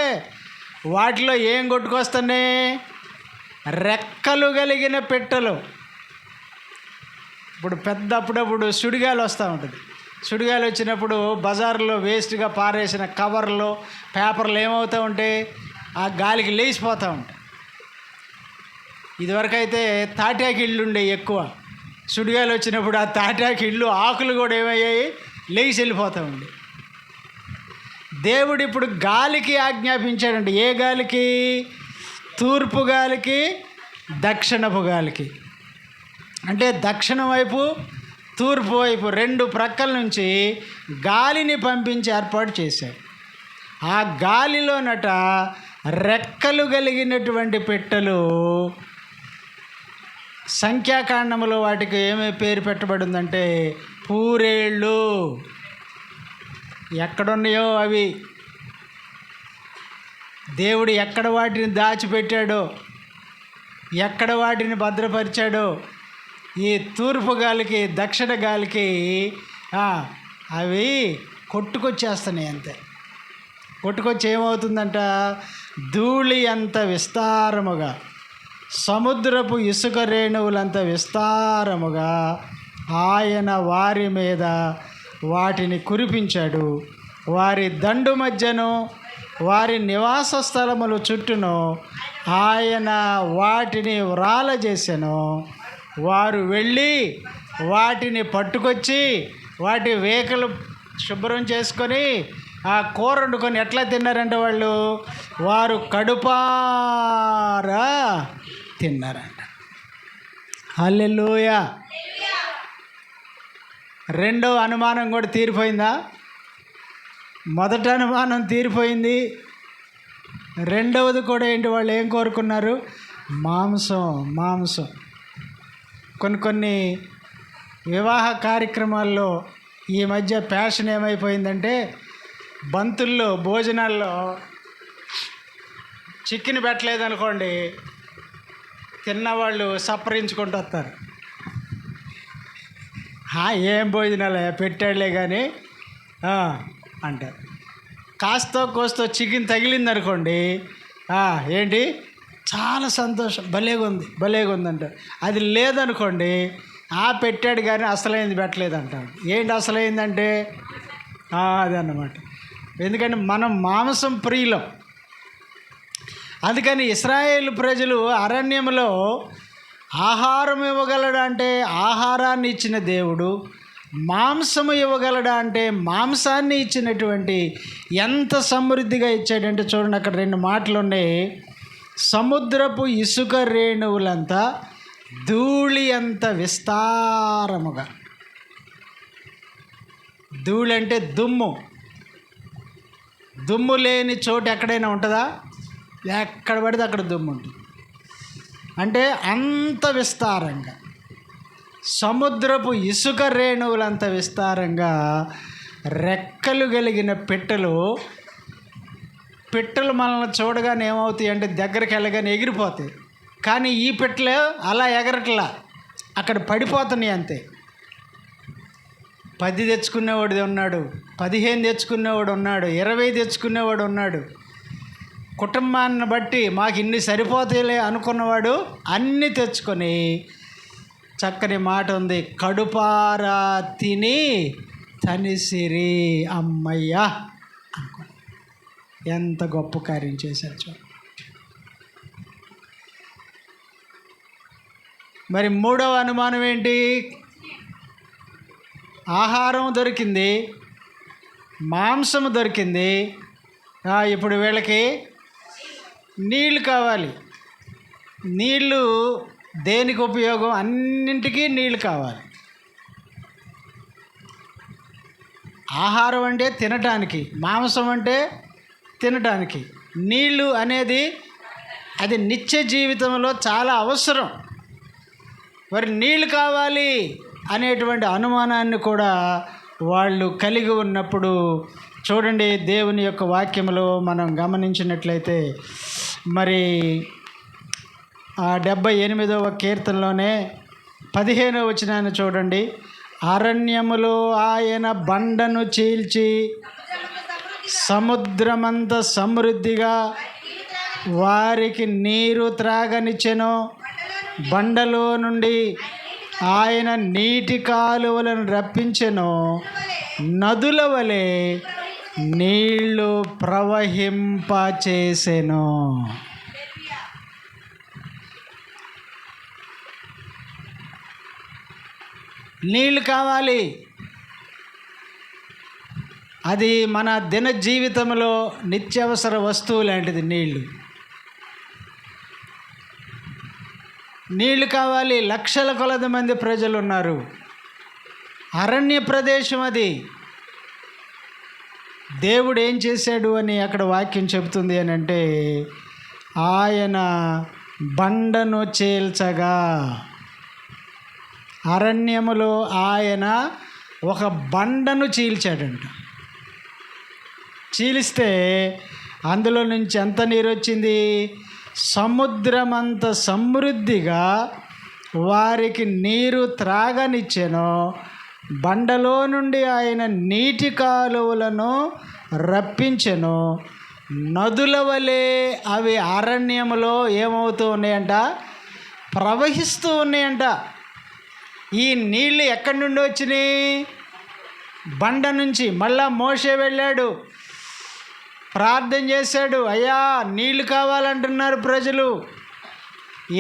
వాటిలో ఏం కొట్టుకొస్తున్నాయి? రెక్కలు కలిగిన పిట్టలు. ఇప్పుడు అప్పుడప్పుడు సుడిగాలి వస్తూ ఉంటుంది. సుడిగాలి వచ్చినప్పుడు బజార్లో వేస్ట్గా పారేసిన కవర్లు, పేపర్లు ఏమవుతూ ఉంటాయి? ఆ గాలికి లేచిపోతూ ఉంటాయి. ఇదివరకు అయితే తాటాకి ఇళ్ళు ఉండే ఎక్కువ. సుడిగాలి వచ్చినప్పుడు ఆ తాటాకి ఇళ్ళు ఆకులు కూడా ఏమయ్యాయి? లేచి వెళ్ళిపోతూ ఉండే. దేవుడు ఇప్పుడు గాలికి ఆజ్ఞాపించాడండి. ఏ గాలికి? తూర్పు గాలికి, దక్షిణపు గాలికి. అంటే దక్షిణం వైపు, తూర్పు వైపు రెండు ప్రక్కల నుంచి గాలిని పంపించి ఏర్పాటు చేశాడు. ఆ గాలిలోనట రెక్కలు కలిగినటువంటి పిట్టలు, సంఖ్యాకాండములో వాటికి ఏమి పేరు పెట్టబడిందంటే పూరేళ్ళు. ఎక్కడున్నాయో అవి, దేవుడు ఎక్కడ వాటిని దాచిపెట్టాడో, ఎక్కడ వాటిని భద్రపరిచాడో, ఈ తూర్పు గాలికి దక్షిణ గాలికి అవి కొట్టుకొచ్చేస్తున్నాయి. అంతే కొట్టుకొచ్చి ఏమవుతుందంట? ధూళి అంత విస్తారముగా, సముద్రపు ఇసుక రేణువులంత విస్తారముగా ఆయన వారి మీద వాటిని కురిపించాడు. వారి దండు మధ్యను, వారి నివాస స్థలముల చుట్టూను ఆయన వాటిని వ్రాలజేసెను. వారు వెళ్ళి వాటిని పట్టుకొచ్చి వాటి వేకలు శుభ్రం చేసుకొని ఆ కూర వండుకొని ఎట్లా తిన్నారంటే వారు కడుపారా తిన్నారంట. హల్లెలూయా. రెండవ అనుమానం కూడా తీరిపోయిందా? మొదటి అనుమానం తీరిపోయింది. రెండవది కూడా ఏంటి? వాళ్ళు ఏం కోరుకున్నారు? మాంసం. కొన్ని వివాహ కార్యక్రమాల్లో ఈ మధ్య ప్యాషన్ ఏమైపోయిందంటే బంతుల్లో, భోజనాల్లో చికెన్ పెట్టలేదనుకోండి, తిన్నవాళ్ళు సప్పరించుకుంటూ వస్తారు. ఏం భోజనాలే పెట్టాడులే కానీ అంటారు. కాస్తో కోస్తో చికెన్ తగిలిందనుకోండి, ఏంటి చాలా సంతోషం, భలేగా ఉంది అంటారు. అది లేదనుకోండి, పెట్టాడు కానీ అసలైంది పెట్టలేదు అంటాడు. ఏంటి అసలైందంటే అదన్నమాట. ఎందుకంటే మనం మాంసం ప్రియులం. అందుకని ఇశ్రాయేలు ప్రజలు అరణ్యంలో ఆహారం ఇవ్వగలడా అంటే ఆహారాన్ని ఇచ్చిన దేవుడు, మాంసము ఇవ్వగలడా అంటే మాంసాన్ని ఇచ్చినటువంటి ఎంత సమృద్ధిగా ఇచ్చాడంటే చూడండి, అక్కడ రెండు మాటలు ఉన్నాయి. సముద్రపు ఇసుక రేణువులంతా ధూళి అంత విస్తారముగా. ధూళి అంటే దుమ్ము లేని చోటు ఎక్కడైనా ఉంటుందా? ఎక్కడ పడితే అక్కడ దుమ్ము ఉంటుంది. అంటే అంత విస్తారంగా సముద్రపు ఇసుక రేణువులంత విస్తారంగా రెక్కలు కలిగిన పిట్టలు మనల్ని చూడగానే ఏమవుతాయి అంటే దగ్గరికి వెళ్ళగానే ఎగిరిపోతాయి. కానీ ఈ పిట్టలు అలా ఎగరట్లా, అక్కడ పడిపోతున్నాయి అంతే. 10 తెచ్చుకునేవాడు ఉన్నాడు, 15 తెచ్చుకునేవాడు ఉన్నాడు, 20 తెచ్చుకునేవాడు ఉన్నాడు. కుటుంబాన్ని బట్టి మాకు ఇన్ని సరిపోతాయిలే అనుకున్నవాడు అన్నీ తెచ్చుకొని, చక్కని మాట ఉంది, కడుపారా తిని తనిసిరి అమ్మయ్యా అనుకో. ఎంత గొప్ప కార్యం చేశారు చూడండి. మరి మూడవ అనుమానం ఏంటి? ఆహారం దొరికింది, మాంసము దొరికింది, ఇప్పుడు వీళ్ళకి నీళ్ళు కావాలి. నీళ్ళు దేనికి ఉపయోగం? అన్నింటికీ నీళ్ళు కావాలి. ఆహారం అంటే తినటానికి, మాంసం అంటే తినటానికి, నీళ్ళు అనేది అది నిత్య జీవితంలో చాలా అవసరం. మరి నీళ్ళు కావాలి అనేటువంటి అనుమానాన్ని కూడా వాళ్ళు కలిగి ఉన్నప్పుడు చూడండి, దేవుని యొక్క వాక్యంలో మనం గమనించినట్లయితే మరి ఆ 78వ కీర్తనలోనే 15వ వచనాన్ని చూడండి. అరణ్యములో ఆయన బండను చీల్చి సముద్రమంత సమృద్ధిగా వారికి నీరు త్రాగనిచ్చెను. బండలో నుండి ఆయన నీటి కాలువలను రప్పించెను. నదుల వలె నీళ్లు ప్రవహింపచేసెను. నీళ్ళు కావాలి. అది మన దిన జీవితంలో నిత్యావసర వస్తువు లాంటిది. నీళ్ళు కావాలి. లక్షల కొలది మంది ప్రజలు ఉన్నారు. అరణ్య ప్రదేశం అది. దేవుడు ఏం చేశాడు అని అక్కడ వాక్యం చెబుతుంది అని అంటే, ఆయన బండను చీల్చగా, అరణ్యములో ఆయన ఒక బండను చీల్చాడంట. చీలిస్తే అందులో నుంచి ఎంత నీరు వచ్చింది? సముద్రమంత సమృద్ధిగా వారికి నీరు త్రాగనిచ్చెను. బండలో నుండి ఆయన నీటి కాలువలను రప్పించెను. నదుల వలె అవి అరణ్యములో ఏమవుతూ ఉన్నాయంట? ప్రవహిస్తూ ఉన్నాయంట. ఈ నీళ్ళు ఎక్కడి నుండి వచ్చినాయి? బండ నుంచి. మళ్ళా మోషే వెళ్ళాడు, ప్రార్థన చేశాడు. అయ్యా, నీళ్ళు కావాలంటున్నారు ప్రజలు,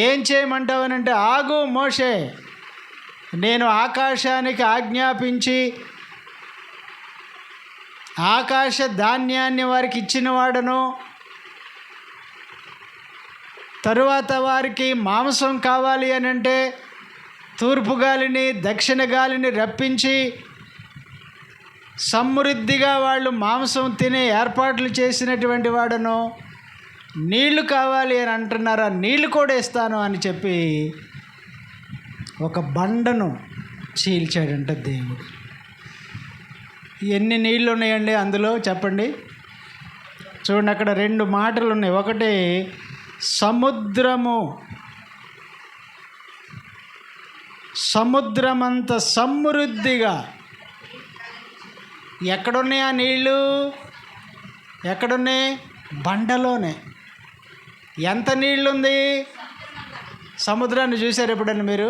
ఏం చేయమంటావనంటే, ఆగు మోషే, నేను ఆకాశానికి ఆజ్ఞాపించి ఆకాశ ధాన్యాన్ని వారికి ఇచ్చిన వాడను. తరువాత వారికి మాంసం కావాలి అని అంటే తూర్పు గాలిని దక్షిణ గాలిని రప్పించి సమృద్ధిగా వాళ్ళు మాంసం తినే ఏర్పాట్లు చేసినటువంటి వాడను. నీళ్లు కావాలి అని అంటున్నారా, నీళ్లు కూడా ఇస్తాను అని చెప్పి ఒక బండను చీల్చాడంట దేవుడు. ఎన్ని నీళ్ళు ఉన్నాయండి అందులో చెప్పండి. చూడండి, అక్కడ 2 మాటలు ఉన్నాయి. ఒకటి సముద్రమంత సమృద్ధిగా. ఎక్కడున్నాయి ఆ నీళ్ళు? ఎక్కడున్నాయి? బండలోనే. ఎంత నీళ్ళుంది? సముద్రాన్ని చూశారు ఎప్పుడన్నా మీరు?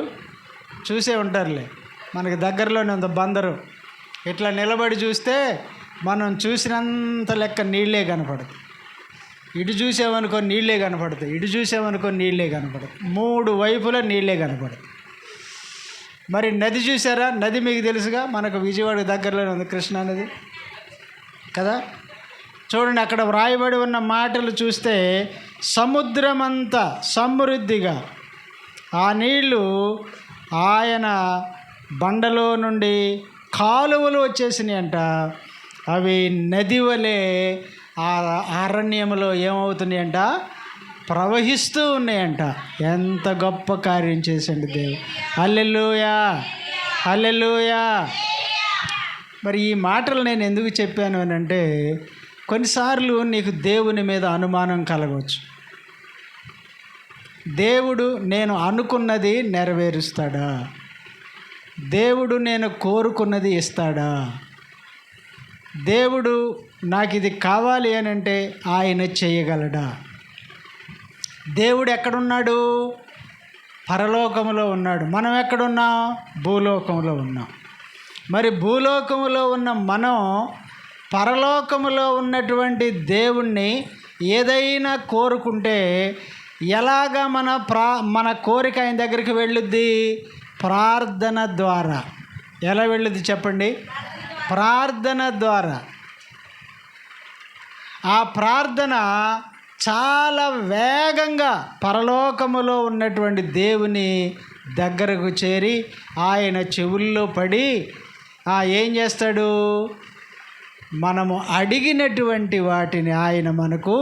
చూసే ఉంటారులే. మనకి దగ్గరలోనే ఉంది బందరు. ఇట్లా నిలబడి చూస్తే మనం చూసినంత లెక్క నీళ్ళే కనపడదు. ఇటు చూసామనుకో నీళ్ళే కనపడతాయి, ఇటు చూసామనుకో నీళ్ళే కనపడదు. 3 వైపులా నీళ్ళే కనపడదు. మరి నది చూసారా? నది మీకు తెలుసుగా, మనకు విజయవాడ దగ్గరలోనే ఉంది కృష్ణా నది కదా. చూడండి, అక్కడ వ్రాయబడి ఉన్న మాటలు చూస్తే సముద్రమంతా సమృద్ధిగా ఆ నీళ్ళు ఆయన బండలో నుండి కాలువలు వచ్చేసినాయి అంట. అవి నది వలె ఆ అరణ్యంలో ఏమవుతున్నాయంట? ప్రవహిస్తూ ఉన్నాయంట. ఎంత గొప్ప కార్యం చేసండి దేవుడు. హల్లెలూయా, హల్లెలూయా. మరి ఈ మాటలు నేను ఎందుకు చెప్పాను అని అంటే, కొన్నిసార్లు నీకు దేవుని మీద అనుమానం కలగవచ్చు. దేవుడు నేను అనుకున్నది నెరవేరుస్తాడా? దేవుడు నేను కోరుకున్నది ఇస్తాడా? దేవుడు నాకు ఇది కావాలి అని అంటే ఆయన చేయగలడా? దేవుడు ఎక్కడున్నాడు? పరలోకములో ఉన్నాడు. మనం ఎక్కడున్నాం? భూలోకంలో ఉన్నాం. మరి భూలోకములో ఉన్న మనం పరలోకములో ఉన్నటువంటి దేవుణ్ణి ఏదైనా కోరుకుంటే ఎలాగా మన కోరిక ఆయన దగ్గరికి వెళ్ళుద్ది? ప్రార్థన ద్వారా. ఎలా వెళ్ళుద్ది చెప్పండి? ప్రార్థన ద్వారా. ఆ ప్రార్థన చాలా వేగంగా పరలోకములో ఉన్నటువంటి దేవుని దగ్గరకు చేరి ఆయన చెవుల్లో పడి ఏం చేస్తాడు? మనము అడిగినటువంటి వాటిని ఆయన మనకు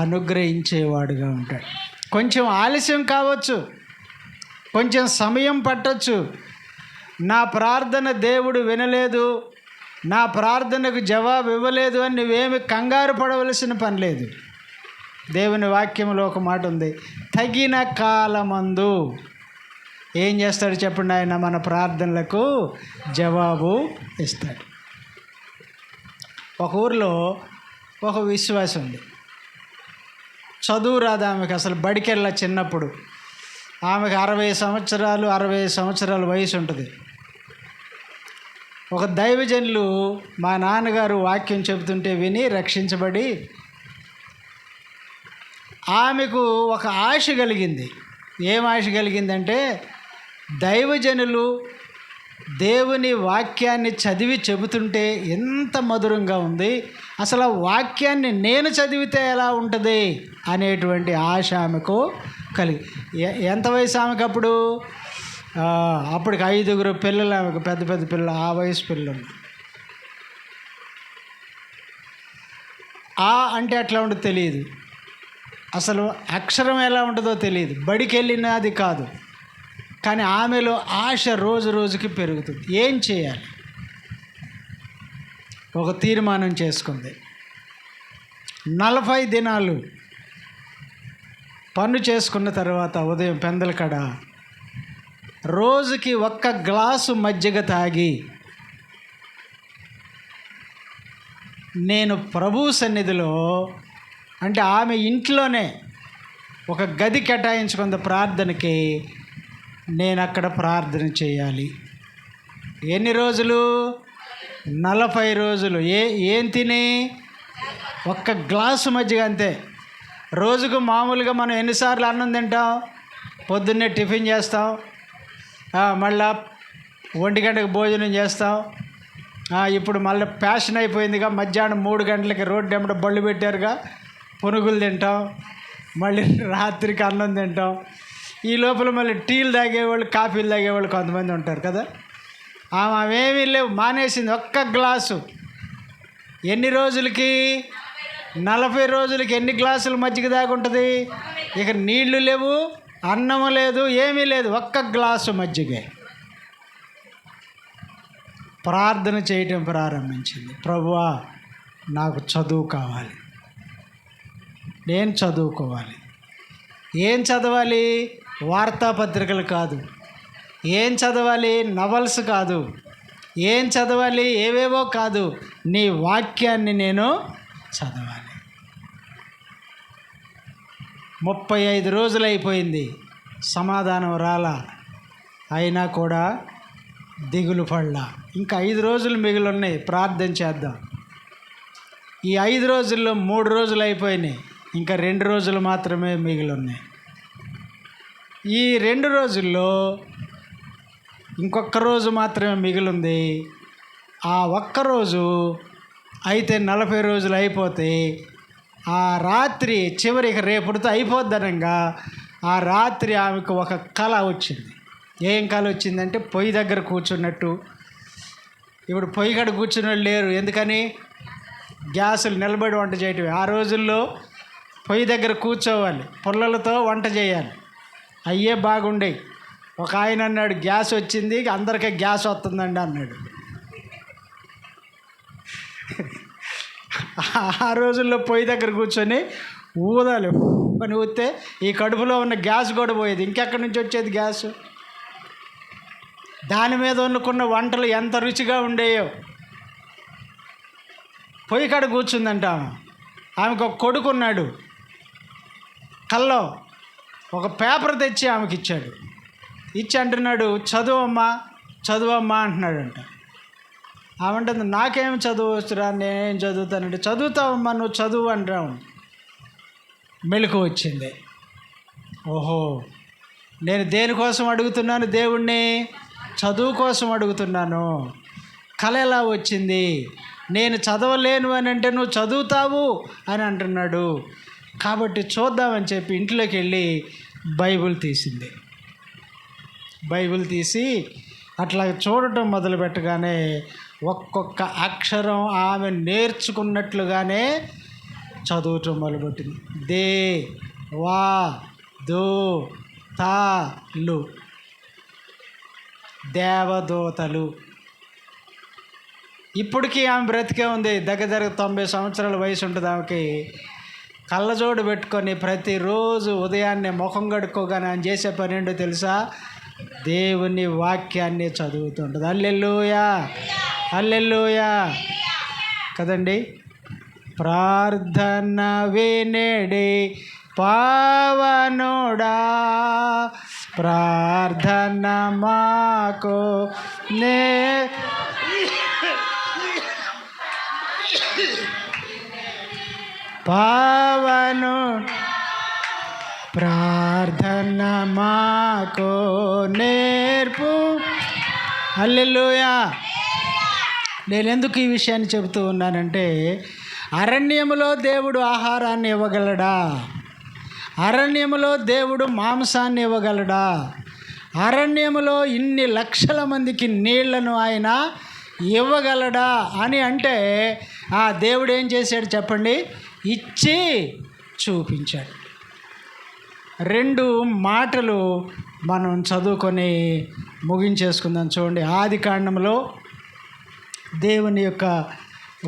అనుగ్రహించేవాడుగా ఉంటాడు. కొంచెం ఆలస్యం కావచ్చు, కొంచెం సమయం పట్టొచ్చు. నా ప్రార్థన దేవుడు వినలేదు, నా ప్రార్థనకు జవాబు ఇవ్వలేదు అని నువ్వేమి కంగారు పడవలసిన పని లేదు. దేవుని వాక్యంలో ఒక మాట ఉంది, తగిన కాలమందు ఏం చేస్తాడు చెప్పండి? ఆయన మన ప్రార్థనలకు జవాబు ఇస్తాడు. ఒక ఊరిలో ఒక విశ్వాసం ఉంది. చదువు రాదు ఆమెకు, అసలు బడికెళ్ళ చిన్నప్పుడు. ఆమెకు 60 సంవత్సరాల వయసు ఉంటుంది. ఒక దైవజనులు మా నాన్నగారు వాక్యం చెబుతుంటే విని రక్షించబడి ఆమెకు ఒక ఆశ కలిగింది. ఏం ఆశ కలిగిందంటే, దైవజనులు దేవుని వాక్యాన్ని చదివి చెబుతుంటే ఎంత మధురంగా ఉంది, అసలు ఆ వాక్యాన్ని నేను చదివితే ఎలా ఉంటుంది అనేటువంటి ఆశ ఆమెకు కలిగి. ఎంత వయసు ఆమెకు అప్పుడు? అప్పటికి 5 పిల్లలు ఆమెకు, పెద్ద పెద్ద పిల్లలు, ఆ వయసు పిల్లలు. అంటే ఎట్లా ఉంటుందో తెలియదు, అసలు అక్షరం ఎలా ఉంటుందో తెలియదు, బడికి వెళ్ళినది కాదు. కానీ ఆమెలో ఆశ రోజు రోజుకి పెరుగుతుంది. ఏం చేయాలి? ఒక తీర్మానం చేసుకుంది. 40 దినాలు పన్ను చేసుకున్న తర్వాత ఉదయం పెందల కడ రోజుకి 1 గ్లాసు మజ్జిగ తాగి నేను ప్రభు సన్నిధిలో, అంటే ఆమె ఇంట్లోనే ఒక గది కేటాయించుకున్న ప్రార్థనకి, నేను అక్కడ ప్రార్థన చేయాలి. ఎన్ని రోజులు? 40 రోజులు. ఏం తిని? 1 గ్లాసు మజ్జిగ అంతే. రోజుకు మామూలుగా మనం ఎన్నిసార్లు అన్నం తింటాం? పొద్దున్నే టిఫిన్ చేస్తాం, మళ్ళా 1 గంటకు భోజనం చేస్తాం. ఇప్పుడు మళ్ళీ ఫ్యాషన్ అయిపోయిందిగా, మధ్యాహ్నం 3 గంటలకి రోడ్డు వెంబడ బళ్ళు పెట్టారుగా, పునుగులు తింటాం, మళ్ళీ రాత్రికి అన్నం తింటాం. ఈ లోపల మళ్ళీ టీలు తాగేవాళ్ళు, కాఫీలు తాగేవాళ్ళు కొంతమంది ఉంటారు కదా. అవేమీ లేవు, మానేసింది. 1 గ్లాసు. ఎన్ని రోజులకి? 40 రోజులకి. ఎన్ని గ్లాసులు మజ్జిగ దాగుంటుంది? ఇక నీళ్లు లేవు, అన్నము లేదు, ఏమీ లేదు, 1 గ్లాసు మజ్జిగే. ప్రార్థన చేయటం ప్రారంభించింది. ప్రభువా, నాకు చదువు కావాలి, నేను చదువుకోవాలి. ఏం చదవాలి? వార్తాపత్రికలు కాదు. ఏం చదవాలి? నవల్స్ కాదు. ఏం చదవాలి? ఏవేవో కాదు, నీ వాక్యాన్ని నేను చదవాలి. 35 రోజులు అయిపోయింది, సమాధానం రాలా. అయినా కూడా దిగులు పడలా. ఇంకా 5 రోజులు మిగిలి ఉన్నాయి, ప్రార్థన చేద్దాం. ఈ 5 రోజుల్లో 3 రోజులు అయిపోయినాయి, ఇంకా 2 రోజులు మాత్రమే మిగిలి ఉన్నాయి. ఈ 2 రోజుల్లో ఇంకొక రోజు మాత్రమే మిగిలింది. ఆ ఒక్కరోజు అయితే 40 రోజులు అయిపోతే, ఆ రాత్రి చివరికి రేపుడితో అయిపోద్దనంగా ఆ రాత్రి ఆమెకు ఒక కళ వచ్చింది. ఏం కళ వచ్చిందంటే, పొయ్యి దగ్గర కూర్చున్నట్టు. ఇప్పుడు పొయ్యి కాడ కూర్చున్న వాళ్ళు లేరు. ఎందుకని? గ్యాసులు నిలబడి వంట చేయటం. ఆ రోజుల్లో పొయ్యి దగ్గర కూర్చోవాలి, పుల్లలతో వంట చేయాలి, అయ్యే బాగుండేవి. ఒక ఆయన అన్నాడు, గ్యాస్ వచ్చింది, అందరికీ గ్యాస్ వస్తుందండి అన్నాడు. ఆ రోజుల్లో పొయ్యి దగ్గర కూర్చొని ఊదాలి అని ఊస్తే ఈ కడుపులో ఉన్న గ్యాస్ కూడా పోయేది. ఇంకెక్కడి నుంచి వచ్చేది గ్యాస్? దాని మీద వండుకున్న వంటలు ఎంత రుచిగా ఉండేయో. పొయ్యి కాడ కూర్చుందంట ఆమెకు ఒక కొడుకున్నాడు. కల్లో ఒక పేపర్ తెచ్చి ఆమెకి ఇచ్చాడు. ఇచ్చి అంటున్నాడు, చదువమ్మా చదువమ్మా అంటున్నాడంట. ఆమె అంటుంది, నాకేం చదువు వచ్చురా, నేనేం చదువుతానంటే, చదువుతావమ్మా నువ్వు చదువు అంటావు. మెలకు వచ్చింది. ఓహో, నేను దేనికోసం అడుగుతున్నాను దేవుణ్ణి? చదువు కోసం అడుగుతున్నాను. కళ ఎలా వచ్చింది? నేను చదవలేను అని అంటే నువ్వు చదువుతావు అని అంటున్నాడు. కాబట్టి చూద్దామని చెప్పి ఇంట్లోకి వెళ్ళి బైబిల్ తీసింది. బైబిల్ తీసి అట్లా చూడటం మొదలు పెట్టగానే ఒక్కొక్క అక్షరం ఆమె నేర్చుకున్నట్లుగానే చదవటం మొదలుపెట్టింది. దే వా దో తా లు, దేవదూతలు. ఇప్పటికీ ఆమె బ్రతికే ఉంది. దగ్గర 90 సంవత్సరాల వయసు ఉంటుంది ఆమెకి. కళ్ళజోడు పెట్టుకొని ప్రతిరోజు ఉదయాన్నే ముఖం కడుక్కోగానే ఆయన చేసే పని ఏంటో తెలుసా? దేవుని వాక్యాన్ని చదువుతుంటుంది. హల్లెలూయా, హల్లెలూయా కదండి. ప్రార్థన వినేడి పావనుడా, ప్రార్థన మాకు నే పావను, ప్రార్థన మాకు నేర్పు. హల్లెలూయా. నేను ఎందుకు ఈ విషయాన్ని చెబుతూ ఉన్నానంటే, అరణ్యములో దేవుడు ఆహారాన్ని ఇవ్వగలడా? అరణ్యములో దేవుడు మాంసాన్ని ఇవ్వగలడా? అరణ్యములో ఇన్ని లక్షల మందికి నీళ్లను ఆయన ఇవ్వగలడా అని అంటే, ఆ దేవుడు ఏం చేశాడు చెప్పండి? ఇచ్చి చూపించాడు. 2 మాటలు మనం చదువుకొని ముగించేసుకుందాం. చూడండి, ఆది కాండంలో దేవుని యొక్క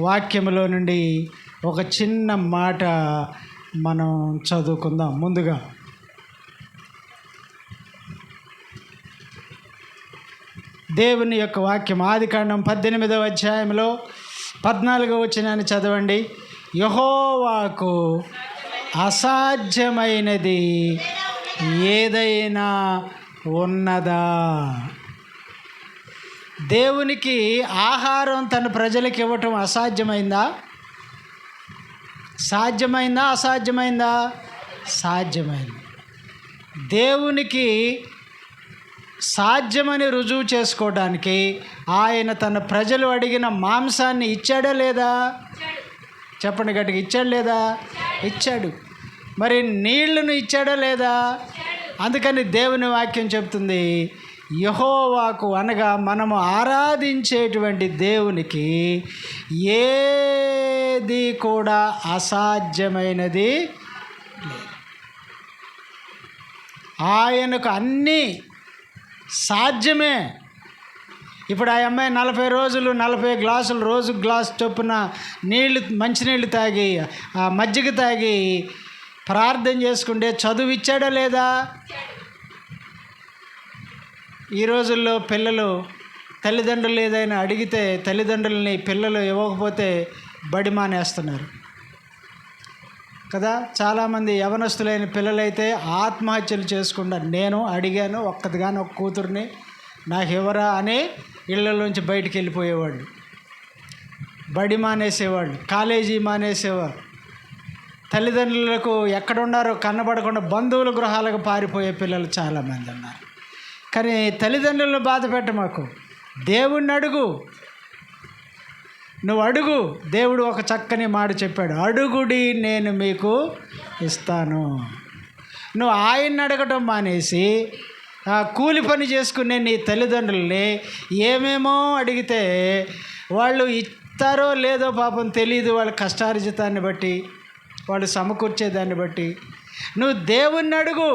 వాక్యములో నుండి ఒక చిన్న మాట మనం చదువుకుందాం. ముందుగా దేవుని యొక్క వాక్యం ఆది కాండం 18వ అధ్యాయంలో 14వ వచనాన్ని చదవండి. యెహోవాకు అసాధ్యమైనది ఏదైనా ఉన్నదా? దేవునికి ఆహారం తన ప్రజలకు ఇవ్వటం అసాధ్యమైందా? సాధ్యమైందా? అసాధ్యమైందా? సాధ్యమైంది. దేవునికి సాధ్యమని రుజువు చేసుకోవడానికి ఆయన తన ప్రజలు అడిగిన మాంసాన్ని ఇచ్చాడా లేదా? చెప్పండి గట్టిగా, ఇచ్చాడు లేదా? ఇచ్చాడు. మరి నీళ్లను ఇచ్చాడా లేదా? అందుకని దేవుని వాక్యం చెప్తుంది, యెహోవాకు అనగా మనము ఆరాధించేటువంటి దేవునికి ఏది కూడా అసాధ్యమైనది లేదు. ఆయనకు అన్నీ సాధ్యమే. ఇప్పుడు ఆ అమ్మాయి 40 రోజులు 40 గ్లాసులు, రోజు గ్లాస్ చొప్పున నీళ్లు, మంచినీళ్ళు తాగి, మజ్జిగ తాగి ప్రార్థన చేసుకుంటే చదువు ఇచ్చాడా లేదా? ఈ రోజుల్లో పిల్లలు తల్లిదండ్రులు ఏదైనా అడిగితే తల్లిదండ్రులని పిల్లలు ఇవ్వకపోతే బడి మానేస్తున్నారు కదా. చాలామంది యవనస్తులైన పిల్లలైతే ఆత్మహత్యలు చేసుకుంటారు. నేను అడిగాను ఒక్కదిగాని ఒక కూతుర్ని, నాకు ఎవరా అని ఇళ్ళలోంచి బయటికి వెళ్ళిపోయేవాళ్ళు, బడి మానేసేవాళ్ళు, కాలేజీ మానేసేవారు. తల్లిదండ్రులకు ఎక్కడున్నారో కనబడకుండా బంధువుల గృహాలకు పారిపోయే పిల్లలు చాలామంది ఉన్నారు. కానీ తల్లిదండ్రులను బాధ పెట్టమాకు, దేవుణ్ణి అడుగు. నువ్వు అడుగు. దేవుడు ఒక చక్కని మాట చెప్పాడు, అడుగుడి నేను మీకు ఇస్తాను. నువ్వు ఆయన్ని అడగటం మానేసి కూలి పని చేసుకునే నీ తల్లిదండ్రుల్ని ఏమేమో అడిగితే వాళ్ళు ఇస్తారో లేదో పాపం తెలియదు. వాళ్ళ కష్టార్జితాన్ని బట్టి, వాళ్ళు సమకూర్చేదాన్ని బట్టి నువ్వు దేవుణ్ణి అడుగు.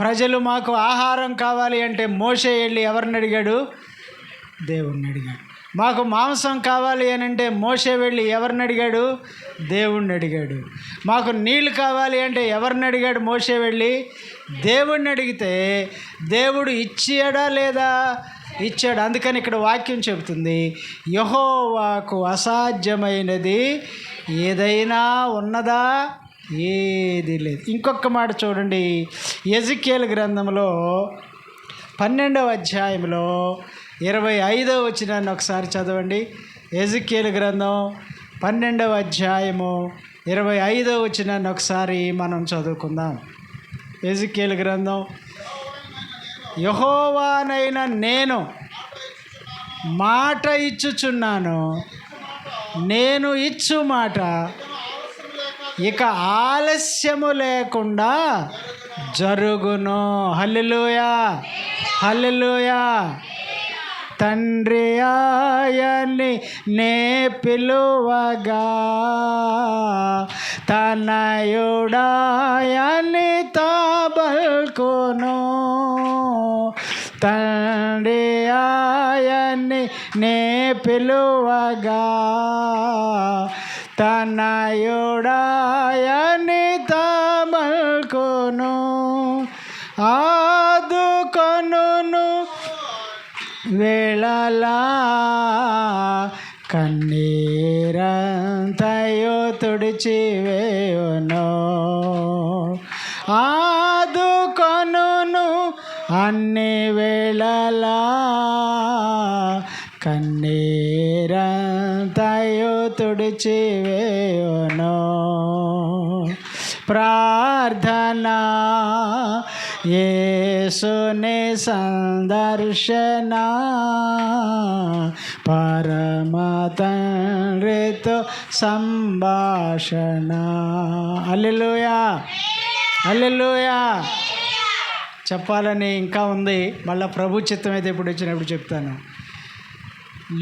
ప్రజలు మాకు ఆహారం కావాలి అంటే మోషే వెళ్ళి ఎవరిని అడిగాడు? దేవుణ్ణి అడిగాడు. మాకు మాంసం కావాలి అని అంటే మోషే వెళ్ళి ఎవరిని అడిగాడు? దేవుణ్ణి అడిగాడు. మాకు నీళ్ళు కావాలి అంటే ఎవరిని అడిగాడు? మోషే వెళ్ళి దేవుణ్ణి అడిగితే దేవుడు ఇచ్చాడా లేదా? ఇచ్చాడు. అందుకని ఇక్కడ వాక్యం చెబుతుంది, యెహోవాకు అసాధ్యమైనది ఏదైనా ఉన్నదా? ఏది లేదు. ఇంకొక మాట చూడండి, ఎజెకియేలు గ్రంథంలో 12వ అధ్యాయంలో 25వ వచనాన్ని ఒకసారి చదవండి. ఎజెకియేలు గ్రంథం 12వ అధ్యాయము 25వ వచనాన్ని ఒకసారి మనం చదువుకుందాం. ఎజెకియేలు గ్రంథం, యెహోవానైన నేను మాట ఇచ్చుచున్నాను, నేను ఇచ్చు మాట ఇక ఆలస్యము లేకుండా జరుగును. హల్లెలూయా, హల్లెలూయా. తండ్రి ఆయన్ని నే పిలువగా, తనయుడాయని తాబల్కును. తండ్రి ఆయన్ని నే పిలువగా, తనయుడాయని తాబల్కును. ఆదుకొనును వేళలా కన్నీరంతయు తుడిచివేయును. ఆదుకొనును అన్ని వేళలా కన్నీరంతయు తుడిచివేయును. ప్రార్థన యేసుని సందర్శన, పరమ తండ్రితో సంభాషణ. హల్లెలూయా, హల్లెలూయా. చెప్పాలని ఇంకా ఉంది, మళ్ళీ ప్రభు చిత్తం అయితే ఇప్పుడు వచ్చినప్పుడు చెప్తాను.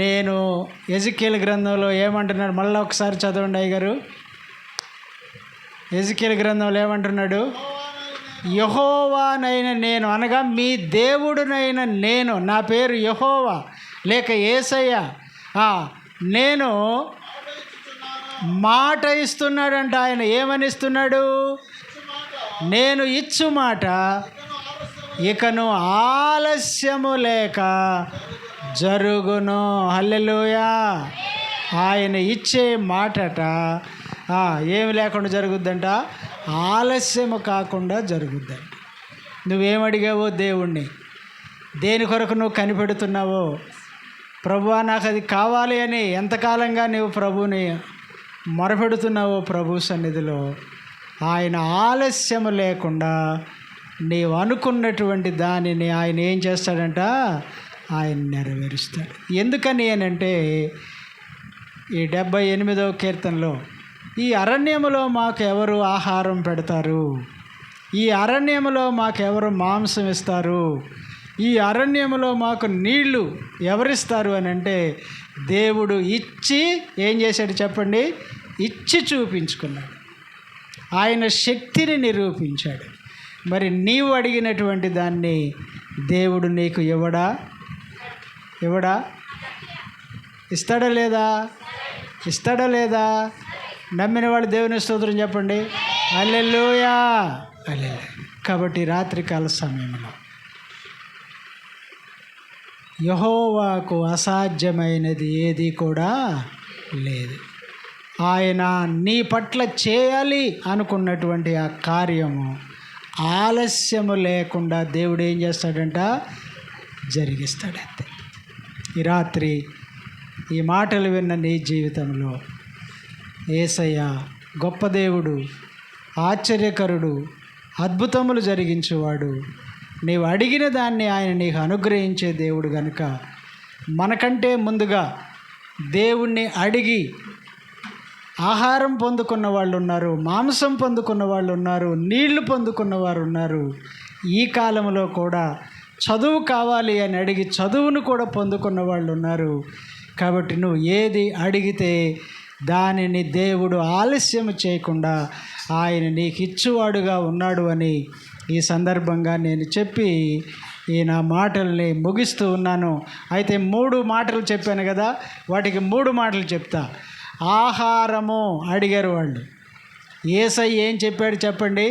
నేను ఎజికేల్ గ్రంథంలో ఏమంటున్నాడు మళ్ళీ ఒకసారి చదవండి అయ్యగారు. ఎజికేల్ గ్రంథంలో ఏమంటున్నాడు? యెహోవానైన నేను, అనగా మీ దేవుడునైన నేను, నా పేరు యెహోవా లేక యేసయ్య, నేను మాట ఇస్తున్నాడంట. ఆయన ఏమని ఇస్తున్నాడు? నేను ఇచ్చు మాట ఇకను ఆలస్యము లేక జరుగును. హల్లెలూయా. ఆయన ఇచ్చే మాటట ఏమి లేకుండా జరుగుద్దంట, ఆలస్యము కాకుండా జరుగుద్దంట. నువ్వేమడిగావో దేవుణ్ణి, దేని కొరకు నువ్వు కనిపెడుతున్నావో, ప్రభువా నాకు అది కావాలి అని ఎంతకాలంగా నువ్వు ప్రభుని మొరపెడుతున్నావో ప్రభు సన్నిధిలో, ఆయన ఆలస్యము లేకుండా నీవు అనుకున్నటువంటి దానిని ఆయన ఏం చేస్తాడంట, ఆయన నెరవేరుస్తాడు. ఎందుకని అంటే ఈ 78వ కీర్తనలో, ఈ అరణ్యములో మాకు ఎవరు ఆహారం పెడతారు, ఈ అరణ్యములో మాకెవరు మాంసం ఇస్తారు, ఈ అరణ్యములో మాకు నీళ్లు ఎవరిస్తారు అని అంటే, దేవుడు ఇచ్చి ఏం చేశాడు చెప్పండి? ఇచ్చి చూపించుకున్నాడు. ఆయన శక్తిని నిరూపించాడు. మరి నీవు అడిగినటువంటి దాన్ని దేవుడు నీకు ఇవ్వడా? ఇస్తాడా లేదా? ఇస్తాడా లేదా? నమ్మిన వాళ్ళు దేవుని స్తోత్రం చెప్పండి. హల్లెలూయా, హల్లెలూయా. కాబట్టి రాత్రికాల సమయంలో యెహోవాకు అసాధ్యమైనది ఏది కూడా లేదు. ఆయన నీ పట్ల చేయాలి అనుకున్నటువంటి ఆ కార్యము ఆలస్యము లేకుండా దేవుడు ఏం చేస్తాడంట, జరిగిస్తాడంతే. ఈ రాత్రి ఈ మాటలు విన్న నీ జీవితంలో యేసయ్య గొప్ప దేవుడు, ఆశ్చర్యకరుడు, అద్భుతములు జరిగించేవాడు. నీవు అడిగిన దాన్ని ఆయన నీకు అనుగ్రహించే దేవుడు కనుక, మనకంటే ముందుగా దేవుణ్ణి అడిగి ఆహారం పొందుకున్న వాళ్ళు ఉన్నారు, మాంసం పొందుకున్న వాళ్ళు ఉన్నారు, నీళ్లు పొందుకున్న వారు ఉన్నారు. ఈ కాలంలో కూడా చదువు కావాలి అని అడిగి చదువును కూడా పొందుకున్న వాళ్ళు ఉన్నారు. కాబట్టి నువ్వు ఏది అడిగితే దానిని దేవుడు ఆలస్యం చేయకుండా ఆయన నీకు ఇచ్చువాడుగా ఉన్నాడు అని ఈ సందర్భంగా నేను చెప్పి ఈ నా మాటల్ని ముగిస్తూ ఉన్నాను. అయితే 3 మాటలు చెప్పాను కదా, వాటికి 3 మాటలు చెప్తా. ఆహారము అడిగారు వాళ్ళు. యేసయ్య ఏం చెప్పాడు చెప్పండి?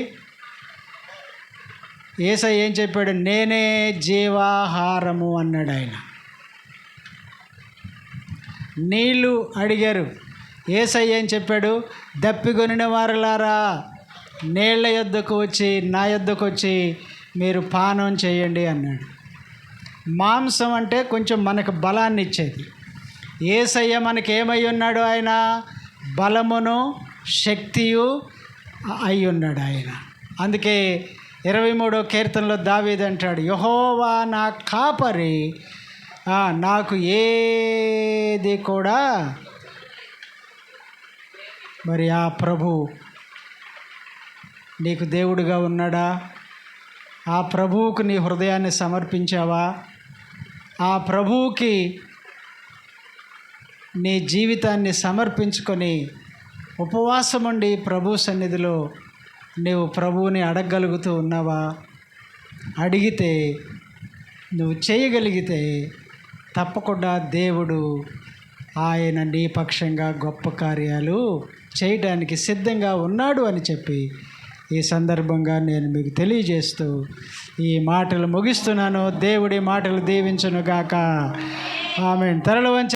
యేసయ్య ఏం చెప్పాడు? నేనే జీవాహారము అన్నాడు ఆయన. నీళ్ళు అడిగారు. యేసయ్య ఏం చెప్పాడు? దప్పిగొనిన వారలారా, నీళ్ల యొద్దకు వచ్చి, నా యొద్దకు వచ్చి మీరు పానం చేయండి అన్నాడు. మాంసం అంటే కొంచెం మనకు బలాన్ని ఇచ్చేది. యేసయ్య మనకి ఏమై ఉన్నాడు? ఆయన బలమును శక్తియు అయి ఉన్నాడు ఆయన. అందుకే 23వ కీర్తనలో దావీదు అంటాడు, యెహోవా నా కాపరి, నాకు ఏది కూడా. మరి ఆ ప్రభు నీకు దేవుడుగా ఉన్నాడా? ఆ ప్రభువుకు నీ హృదయాన్ని సమర్పించావా? ఆ ప్రభువుకి నీ జీవితాన్ని సమర్పించుకొని ఉపవాసం ఉండి ప్రభు సన్నిధిలో నీవు ప్రభువుని అడగగలుగుతూ ఉన్నావా? అడిగితే, నువ్వు చేయగలిగితే తప్పకుండా దేవుడు ఆయన నీ పక్షంగా గొప్ప కార్యాలు చేయడానికి సిద్ధంగా ఉన్నాడు అని చెప్పి ఈ సందర్భంగా నేను మీకు తెలియజేస్తూ ఈ మాటలు ముగిస్తున్నాను. దేవుడి మాటలు దీవించును గాక. ఆమేన్. తరలు వంచ